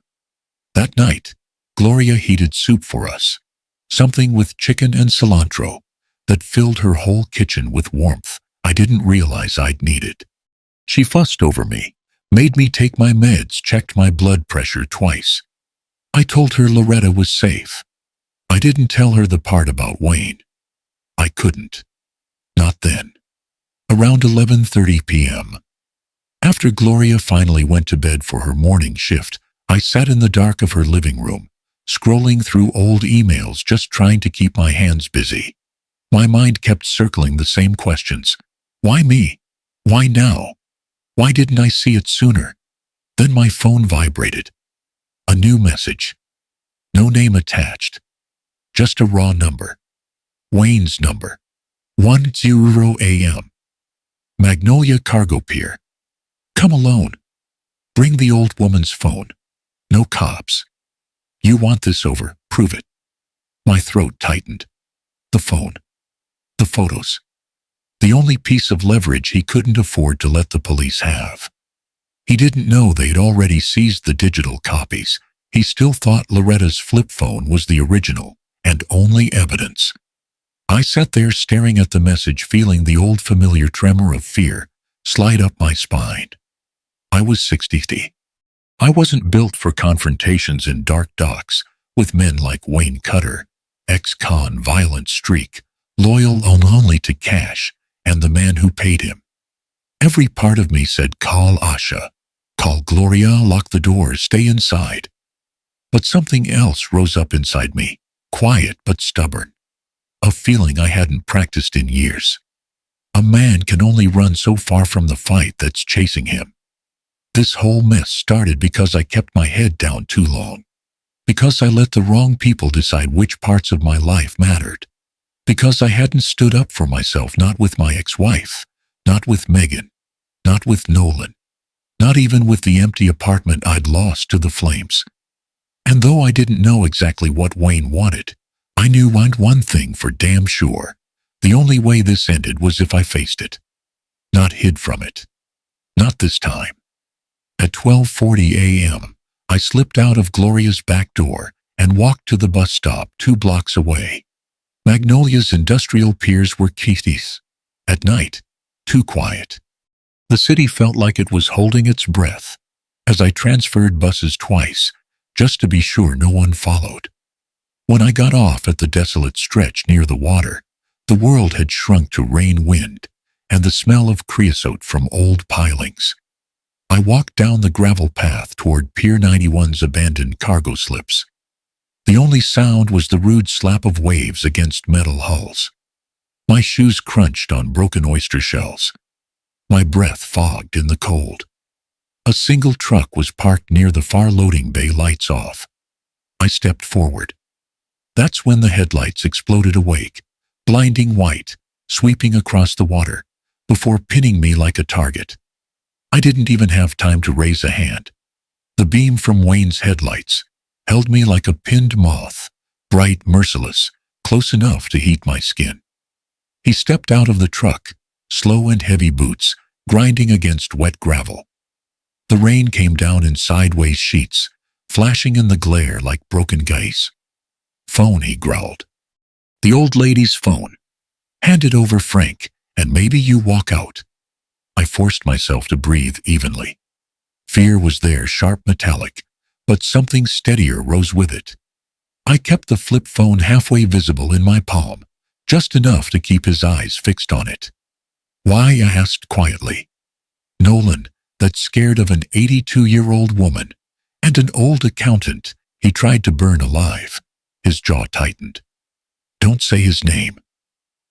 That night, Gloria heated soup for us, something with chicken and cilantro that filled her whole kitchen with warmth I didn't realize I'd needed. She fussed over me, made me take my meds, checked my blood pressure twice. I told her Loretta was safe. I didn't tell her the part about Wayne. I couldn't. Not then. Around 11:30 p.m. After Gloria finally went to bed for her morning shift, I sat in the dark of her living room, scrolling through old emails, just trying to keep my hands busy. My mind kept circling the same questions. Why me? Why now? Why didn't I see it sooner? Then my phone vibrated. A new message. No name attached. Just a raw number. Wayne's number. 10 a.m. Magnolia Cargo Pier. Come alone. Bring the old woman's phone. No cops. You want this over, prove it. My throat tightened. The phone. The photos. The only piece of leverage he couldn't afford to let the police have. He didn't know they'd already seized the digital copies. He still thought Loretta's flip phone was the original and only evidence. I sat there staring at the message, feeling the old familiar tremor of fear slide up my spine. I was 60. I wasn't built for confrontations in dark docks with men like Wayne Cutter, ex-con, violent streak, loyal only to cash and the man who paid him. Every part of me said, call Asha, call Gloria, lock the doors, stay inside. But something else rose up inside me, quiet but stubborn. A feeling I hadn't practiced in years. A man can only run so far from the fight that's chasing him. This whole mess started because I kept my head down too long. Because I let the wrong people decide which parts of my life mattered. Because I hadn't stood up for myself, not with my ex-wife, not with Megan, not with Nolan, not even with the empty apartment I'd lost to the flames. And though I didn't know exactly what Wayne wanted, I knew one thing for damn sure. The only way this ended was if I faced it. Not hid from it. Not this time. At 12:40 a.m., I slipped out of Gloria's back door and walked to the bus stop 2 blocks away. Magnolia's industrial piers were kitties. At night, too quiet. The city felt like it was holding its breath as I transferred buses twice, just to be sure no one followed. When I got off at the desolate stretch near the water, the world had shrunk to rain, wind, and the smell of creosote from old pilings. I walked down the gravel path toward Pier 91's abandoned cargo slips. The only sound was the rude slap of waves against metal hulls. My shoes crunched on broken oyster shells. My breath fogged in the cold. A single truck was parked near the far loading bay, lights off. I stepped forward. That's when the headlights exploded awake, blinding white, sweeping across the water, before pinning me like a target. I didn't even have time to raise a hand. The beam from Wayne's headlights held me like a pinned moth, bright, merciless, close enough to heat my skin. He stepped out of the truck, slow and heavy boots grinding against wet gravel. The rain came down in sideways sheets, flashing in the glare like broken geese. Phone, he growled. The old lady's phone. Hand it over, Frank, and maybe you walk out. I forced myself to breathe evenly. Fear was there, sharp, metallic, but something steadier rose with it. I kept the flip phone halfway visible in my palm, just enough to keep his eyes fixed on it. Why? I asked quietly. Nolan, that scared of an 82-year-old woman, and an old accountant he tried to burn alive. His jaw tightened. Don't say his name.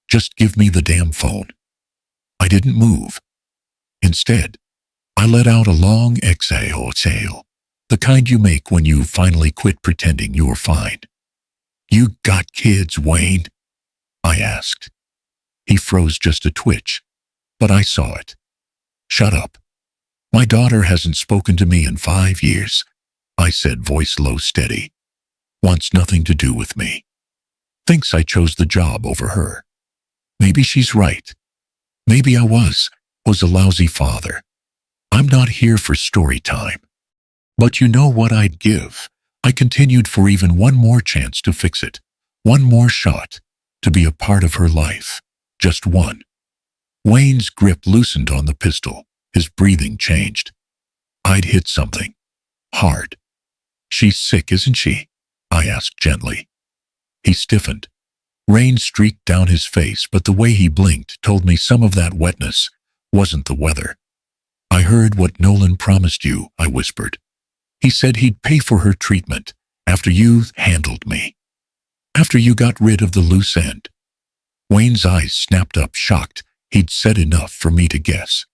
Just give me the damn phone. I didn't move. Instead, I let out a long exhale. The kind you make when you finally quit pretending you're fine. You got kids, Wayne? I asked. He froze just a twitch, but I saw it. Shut up. My daughter hasn't spoken to me in 5 years, I said, voice low, steady. Wants nothing to do with me. Thinks I chose the job over her. Maybe she's right. Maybe I was a lousy father. I'm not here for story time. But you know what I'd give? I continued, for even one more chance to fix it. One more shot to be a part of her life. Just one. Wayne's grip loosened on the pistol. His breathing changed. I'd hit something. Hard. She's sick, isn't she? I asked gently. He stiffened. Rain streaked down his face, but the way he blinked told me some of that wetness wasn't the weather. I heard what Nolan promised you, I whispered. He said he'd pay for her treatment after you handled me. After you got rid of the loose end. Wayne's eyes snapped up, shocked. He'd said enough for me to guess.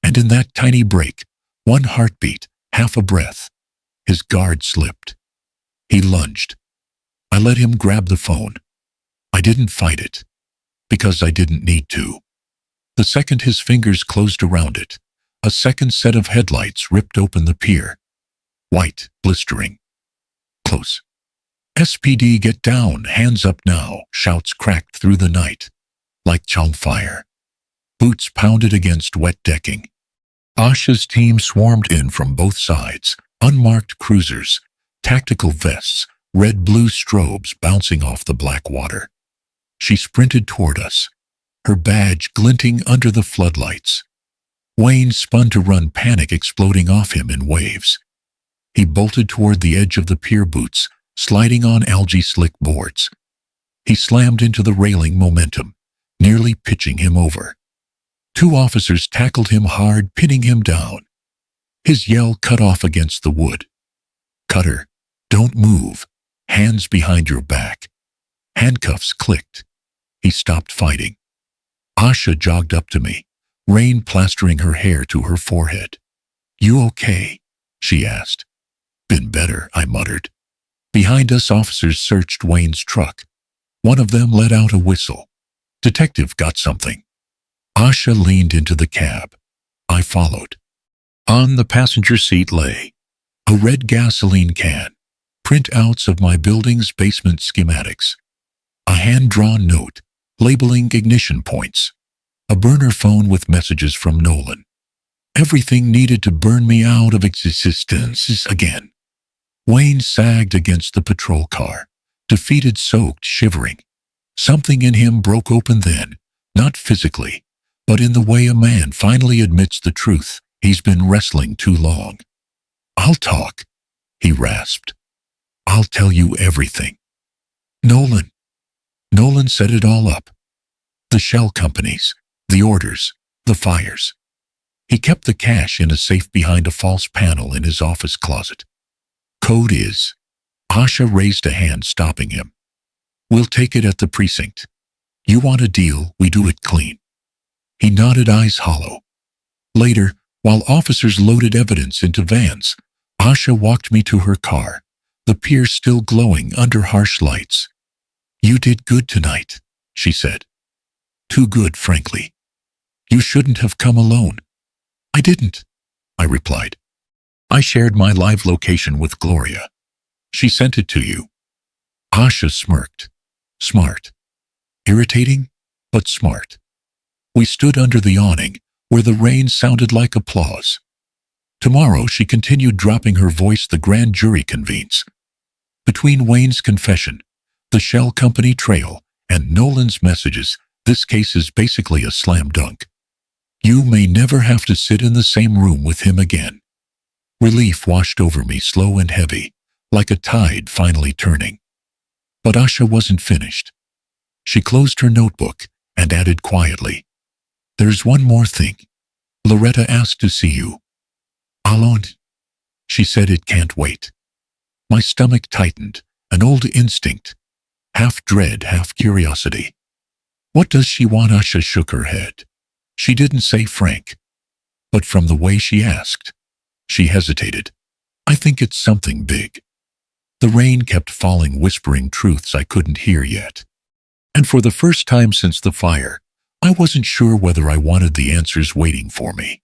And in that tiny break, one heartbeat, half a breath, his guard slipped. He lunged. I let him grab the phone. I didn't fight it, because I didn't need to. The second his fingers closed around it, a second set of headlights ripped open the pier. White, blistering. Close. SPD, get down, hands up now, shouts cracked through the night, like chong fire. Boots pounded against wet decking. Asha's team swarmed in from both sides, unmarked cruisers, tactical vests, red-blue strobes bouncing off the black water. She sprinted toward us, her badge glinting under the floodlights. Wayne spun to run, panic exploding off him in waves. He bolted toward the edge of the pier, boots sliding on algae-slick boards. He slammed into the railing, momentum, nearly pitching him over. 2 officers tackled him hard, pinning him down. His yell cut off against the wood. Cutter, don't move. Hands behind your back. Handcuffs clicked. He stopped fighting. Asha jogged up to me, rain plastering her hair to her forehead. You okay? She asked. Been better, I muttered. Behind us, officers searched Wayne's truck. One of them let out a whistle. Detective got something. Asha leaned into the cab. I followed. On the passenger seat lay a red gasoline can, printouts of my building's basement schematics, a hand-drawn note labeling ignition points, a burner phone with messages from Nolan. Everything needed to burn me out of existence again. Wayne sagged against the patrol car, defeated, soaked, shivering. Something in him broke open then, not physically, but in the way a man finally admits the truth he's been wrestling too long. I'll talk, he rasped. I'll tell you everything. Nolan set it all up. The shell companies, the orders, the fires. He kept the cash in a safe behind a false panel in his office closet. Code is. Asha raised a hand, stopping him. We'll take it at the precinct. You want a deal, we do it clean. He nodded, eyes hollow. Later, while officers loaded evidence into vans, Asha walked me to her car, the pier still glowing under harsh lights. You did good tonight, she said. Too good, frankly. You shouldn't have come alone. I didn't, I replied. I shared my live location with Gloria. She sent it to you. Asha smirked. Smart. Irritating, but smart. We stood under the awning, where the rain sounded like applause. Tomorrow, she continued, dropping her voice, the grand jury convenes. Between Wayne's confession, the shell company trail, and Nolan's messages, this case is basically a slam dunk. You may never have to sit in the same room with him again. Relief washed over me, slow and heavy, like a tide finally turning. But Asha wasn't finished. She closed her notebook and added quietly, There's one more thing. Loretta asked to see you. Alone? She said it can't wait. My stomach tightened, an old instinct, half dread, half curiosity. What does she want? Asha shook her head. She didn't say, Frank. But from the way she asked, she hesitated. I think it's something big. The rain kept falling, whispering truths I couldn't hear yet. And for the first time since the fire, I wasn't sure whether I wanted the answers waiting for me.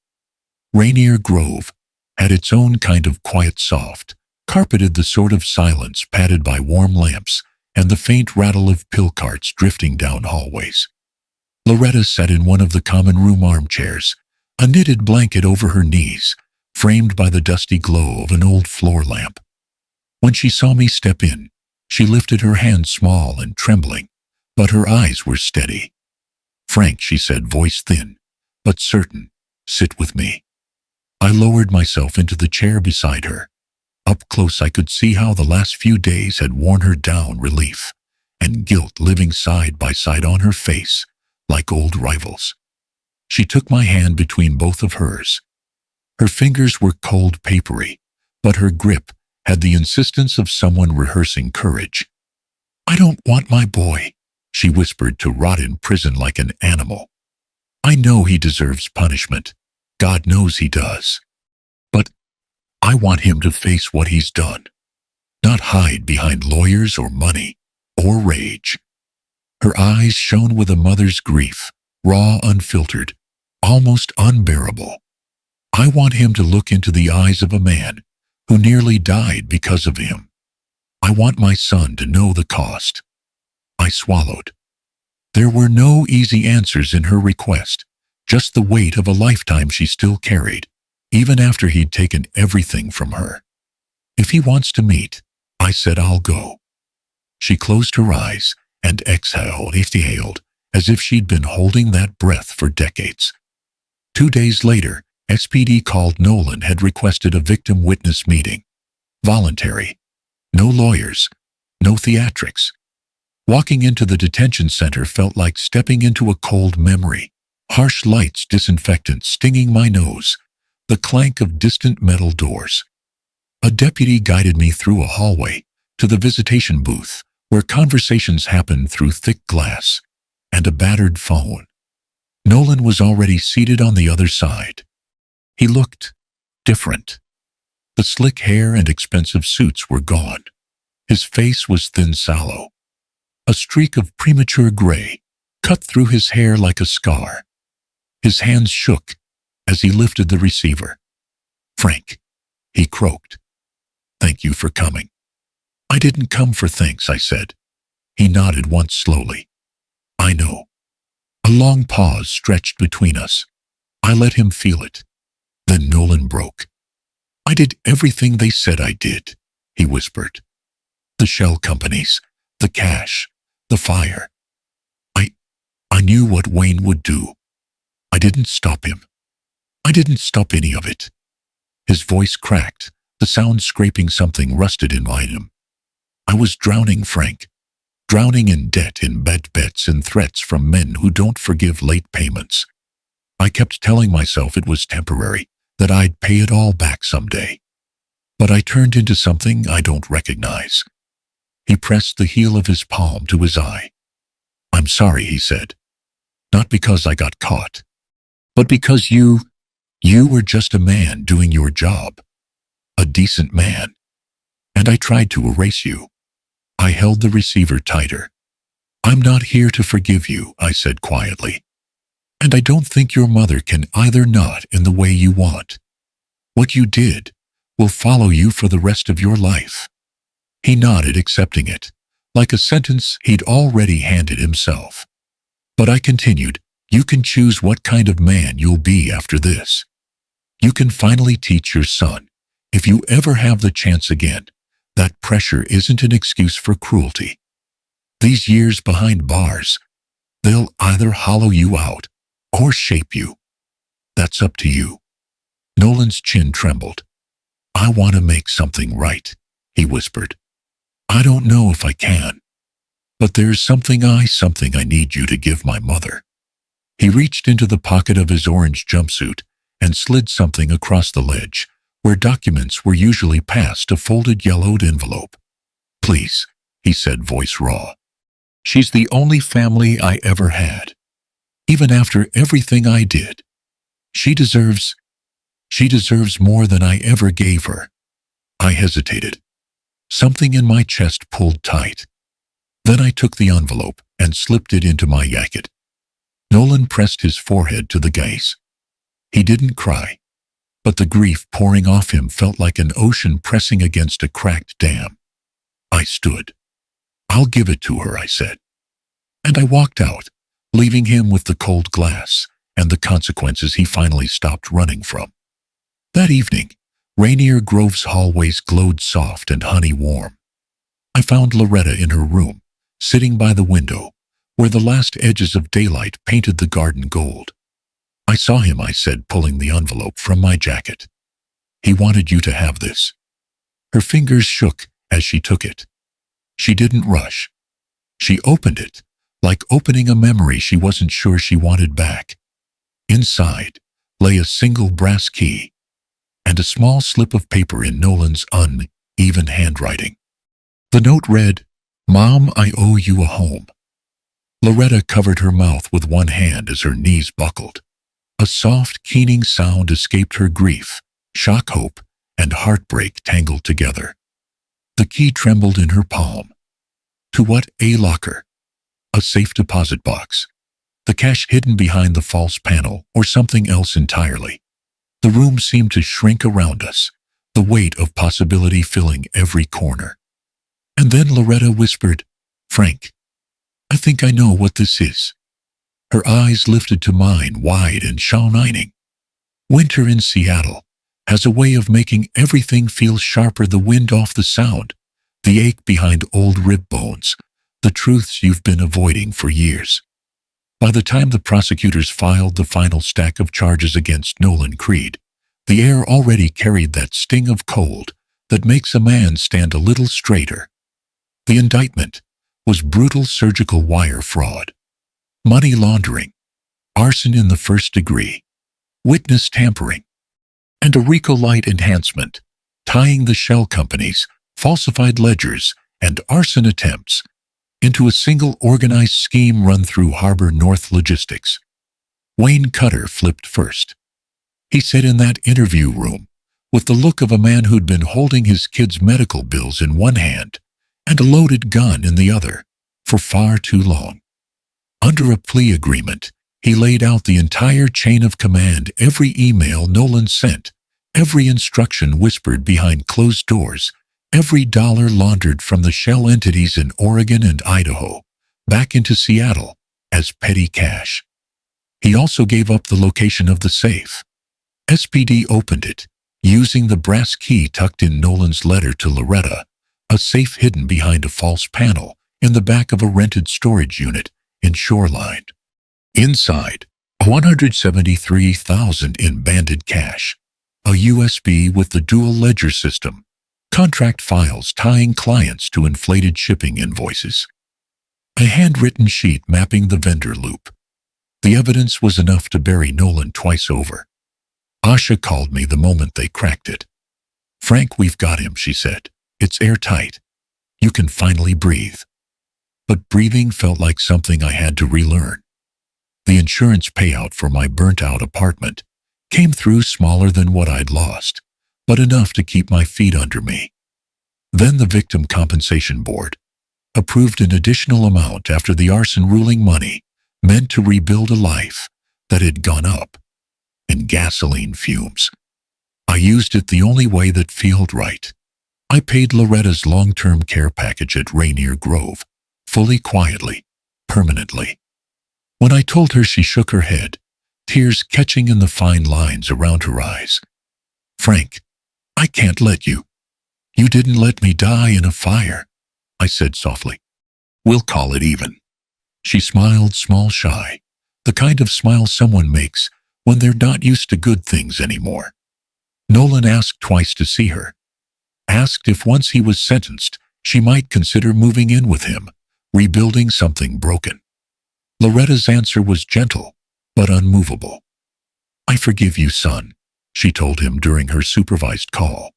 Rainier Grove had its own kind of quiet soft, carpeted the sort of silence padded by warm lamps and the faint rattle of pill carts drifting down hallways. Loretta sat in one of the common room armchairs, a knitted blanket over her knees, framed by the dusty glow of an old floor lamp. When she saw me step in, she lifted her hand small and trembling, but her eyes were steady. "Frank," she said, voice thin, but certain, "sit with me." I lowered myself into the chair beside her. Up close I could see how the last few days had worn her down, relief and guilt living side by side on her face, like old rivals. She took my hand between both of hers. Her fingers were cold, papery, but her grip had the insistence of someone rehearsing courage. "I don't want my boy," she whispered, "to rot in prison like an animal. I know he deserves punishment. God knows he does. But I want him to face what he's done, not hide behind lawyers or money or rage." Her eyes shone with a mother's grief, raw, unfiltered, almost unbearable. "I want him to look into the eyes of a man who nearly died because of him. I want my son to know the cost." I swallowed. There were no easy answers in her request, just the weight of a lifetime she still carried, even after he'd taken everything from her. "If he wants to meet," I said, "I'll go." She closed her eyes and exhaled, as if she'd been holding that breath for decades. 2 days later, SPD called. Nolan had requested a victim witness meeting. Voluntary. No lawyers. No theatrics. Walking into the detention center felt like stepping into a cold memory. Harsh lights, disinfectant stinging my nose, the clank of distant metal doors. A deputy guided me through a hallway to the visitation booth, where conversations happened through thick glass and a battered phone. Nolan was already seated on the other side. He looked different. The slick hair and expensive suits were gone. His face was thin, sallow. A streak of premature gray cut through his hair like a scar. His hands shook as he lifted the receiver. "Frank," he croaked. "Thank you for coming." "I didn't come for thanks," I said. He nodded once slowly. "I know." A long pause stretched between us. I let him feel it. Then Nolan broke. "I did everything they said I did," he whispered. "The shell companies, the cash, the fire. I knew what Wayne would do. I didn't stop him. I didn't stop any of it." His voice cracked, the sound scraping something rusted in him. "I was drowning, Frank. Drowning in debt, in bad bets, in threats from men who don't forgive late payments. I kept telling myself it was temporary, that I'd pay it all back someday. But I turned into something I don't recognize." He pressed the heel of his palm to his eye. "I'm sorry," he said. "Not because I got caught, but because you were just a man doing your job. A decent man. And I tried to erase you." I held the receiver tighter. "I'm not here to forgive you," I said quietly. "And I don't think your mother can either, not in the way you want. What you did will follow you for the rest of your life." He nodded, accepting it, like a sentence he'd already handed himself. But I continued, "You can choose what kind of man you'll be after this. You can finally teach your son, if you ever have the chance again, that pressure isn't an excuse for cruelty. These years behind bars, they'll either hollow you out or shape you. That's up to you." Nolan's chin trembled. "I want to make something right," he whispered. "I don't know if I can. But there's something I need you to give my mother." He reached into the pocket of his orange jumpsuit and slid something across the ledge, where documents were usually passed, a folded yellowed envelope. "Please," he said, voice raw. "She's the only family I ever had. Even after everything I did, she deserves more than I ever gave her. I hesitated. Something in my chest pulled tight. Then I took the envelope and slipped it into my jacket. Nolan pressed his forehead to the gaze. He didn't cry, but the grief pouring off him felt like an ocean pressing against a cracked dam. I stood. "I'll give it to her," I said. And I walked out, leaving him with the cold glass and the consequences he finally stopped running from. That evening, Rainier Grove's hallways glowed soft and honey warm. I found Loretta in her room, sitting by the window, where the last edges of daylight painted the garden gold. "I saw him," I said, pulling the envelope from my jacket. "He wanted you to have this." Her fingers shook as she took it. She didn't rush. She opened it, like opening a memory she wasn't sure she wanted back. Inside lay a single brass key and a small slip of paper in Nolan's uneven handwriting. The note read, "Mom, I owe you a home." Loretta covered her mouth with one hand as her knees buckled. A soft, keening sound escaped her grief, shock, hope, and heartbreak tangled together. The key trembled in her palm. To what? A locker? A safe deposit box? The cash hidden behind the false panel, or something else entirely? The room seemed to shrink around us, the weight of possibility filling every corner. And then Loretta whispered, "Frank, I think I know what this is." Her eyes lifted to mine, wide and shining. Winter in Seattle has a way of making everything feel sharper: the wind off the sound, the ache behind old rib bones, the truths you've been avoiding for years. By the time the prosecutors filed the final stack of charges against Nolan Creed, the air already carried that sting of cold that makes a man stand a little straighter. The indictment was brutal surgical wire fraud, money laundering, arson in the first degree, witness tampering, and a RICO light enhancement, tying the shell companies, falsified ledgers, and arson attempts into a single organized scheme run through Harbor North Logistics. Wayne Cutter flipped first. He sat in that interview room with the look of a man who'd been holding his kids' medical bills in one hand and a loaded gun in the other for far too long. Under a plea agreement, he laid out the entire chain of command: every email Nolan sent, every instruction whispered behind closed doors, every dollar laundered from the shell entities in Oregon and Idaho back into Seattle as petty cash. He also gave up the location of the safe. SPD opened it, using the brass key tucked in Nolan's letter to Loretta, a safe hidden behind a false panel in the back of a rented storage unit in Shoreline. Inside, $173,000 in banded cash, a USB with the dual ledger system, contract files tying clients to inflated shipping invoices, a handwritten sheet mapping the vendor loop. The evidence was enough to bury Nolan twice over. Asha called me the moment they cracked it. "Frank, we've got him," she said. "It's airtight. You can finally breathe." But breathing felt like something I had to relearn. The insurance payout for my burnt-out apartment came through smaller than what I'd lost, but enough to keep my feet under me. Then the Victim Compensation Board approved an additional amount after the arson ruling, money meant to rebuild a life that had gone up in gasoline fumes. I used it the only way that felt right. I paid Loretta's long-term care package at Rainier Grove, fully, quietly, permanently. When I told her, she shook her head, tears catching in the fine lines around her eyes. "Frank, I can't let you. You didn't let me die in a fire," I said softly. "We'll call it even." She smiled, small, shy, the kind of smile someone makes when they're not used to good things anymore. Nolan asked twice to see her. Asked if once he was sentenced, she might consider moving in with him, rebuilding something broken. Loretta's answer was gentle, but unmovable. "I forgive you, son," she told him during her supervised call.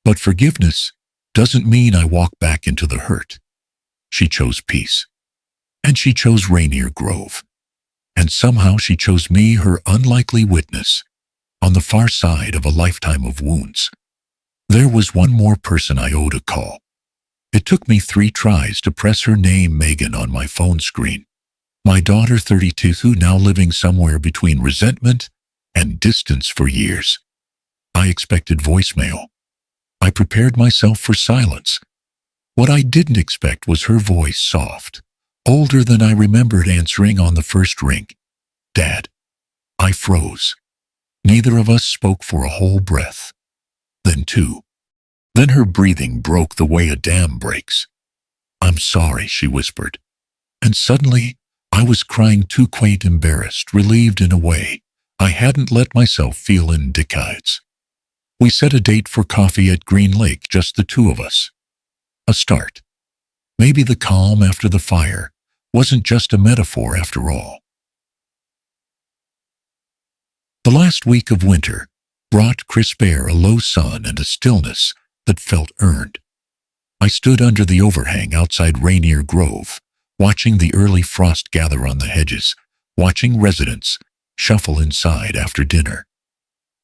"But forgiveness doesn't mean I walk back into the hurt." She chose peace. And she chose Rainier Grove. And somehow she chose me, her unlikely witness, on the far side of a lifetime of wounds. There was one more person I owed a call. It took me 3 tries to press her name, Megan, on my phone screen. My daughter, 32, who now living somewhere between resentment and distance for years. I expected voicemail. I prepared myself for silence. What I didn't expect was her voice, soft, older than I remembered, answering on the first ring. Dad. I froze. Neither of us spoke for a whole breath. Then 2. Then her breathing broke the way a dam breaks. I'm sorry, she whispered. And suddenly, I was crying, too, quaint, embarrassed, relieved in a way I hadn't let myself feel in decades. We set a date for coffee at Green Lake, just the 2 of us. A start. Maybe the calm after the fire wasn't just a metaphor after all. The last week of winter brought crisp air, a low sun, and a stillness that felt earned. I stood under the overhang outside Rainier Grove, watching the early frost gather on the hedges, watching residents shuffle inside after dinner.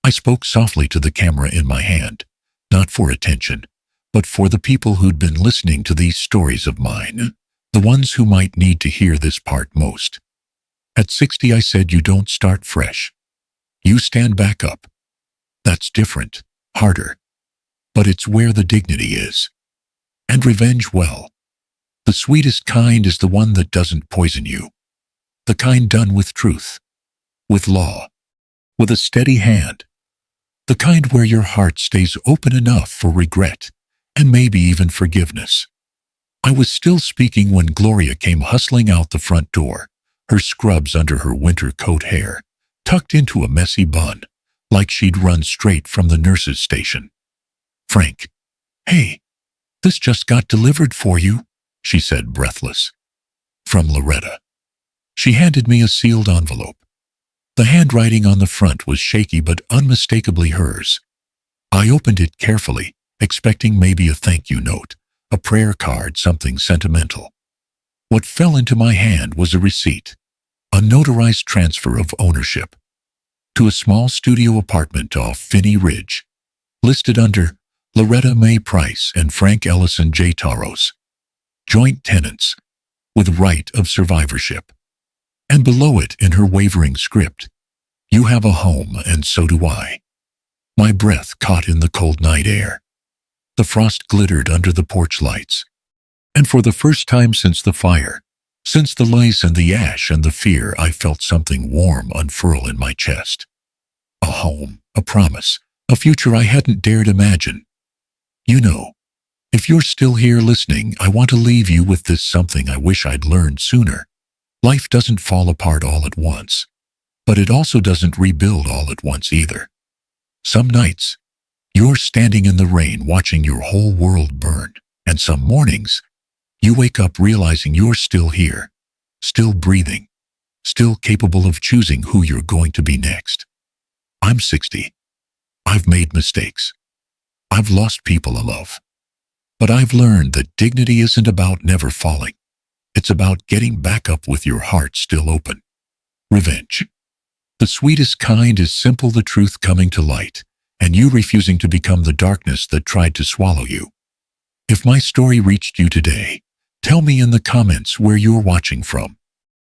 I spoke softly to the camera in my hand, not for attention, but for the people who'd been listening to these stories of mine, the ones who might need to hear this part most. At 60, I said, you don't start fresh. You stand back up. That's different, harder. But it's where the dignity is. And revenge, well, the sweetest kind is the one that doesn't poison you. The kind done with truth, with law, with a steady hand. The kind where your heart stays open enough for regret and maybe even forgiveness. I was still speaking when Gloria came hustling out the front door, her scrubs under her winter coat, hair tucked into a messy bun, like she'd run straight from the nurse's station. Frank. Hey, this just got delivered for you, she said, breathless. From Loretta. She handed me a sealed envelope. The handwriting on the front was shaky but unmistakably hers. I opened it carefully, expecting maybe a thank you note, a prayer card, something sentimental. What fell into my hand was a receipt, a notarized transfer of ownership to a small studio apartment off Finney Ridge, listed under Loretta Mae Price and Frank Ellison J. Taros, joint tenants, with right of survivorship. And below it, in her wavering script, you have a home and so do I. My breath caught in the cold night air. The frost glittered under the porch lights. And for the first time since the fire, since the lice and the ash and the fear, I felt something warm unfurl in my chest. A home, a promise, a future I hadn't dared imagine. You know, if you're still here listening, I want to leave you with this something I wish I'd learned sooner. Life doesn't fall apart all at once, but it also doesn't rebuild all at once either. Some nights, you're standing in the rain watching your whole world burn, and some mornings, you wake up realizing you're still here, still breathing, still capable of choosing who you're going to be next. I'm 60. I've made mistakes. I've lost people I love. But I've learned that dignity isn't about never falling. It's about getting back up with your heart still open. Revenge. The sweetest kind is simple, the truth coming to light, and you refusing to become the darkness that tried to swallow you. If my story reached you today, tell me in the comments where you're watching from.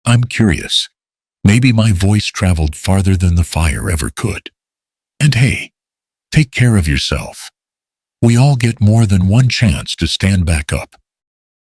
I'm curious. Maybe my voice traveled farther than the fire ever could. And hey, take care of yourself. We all get more than one chance to stand back up.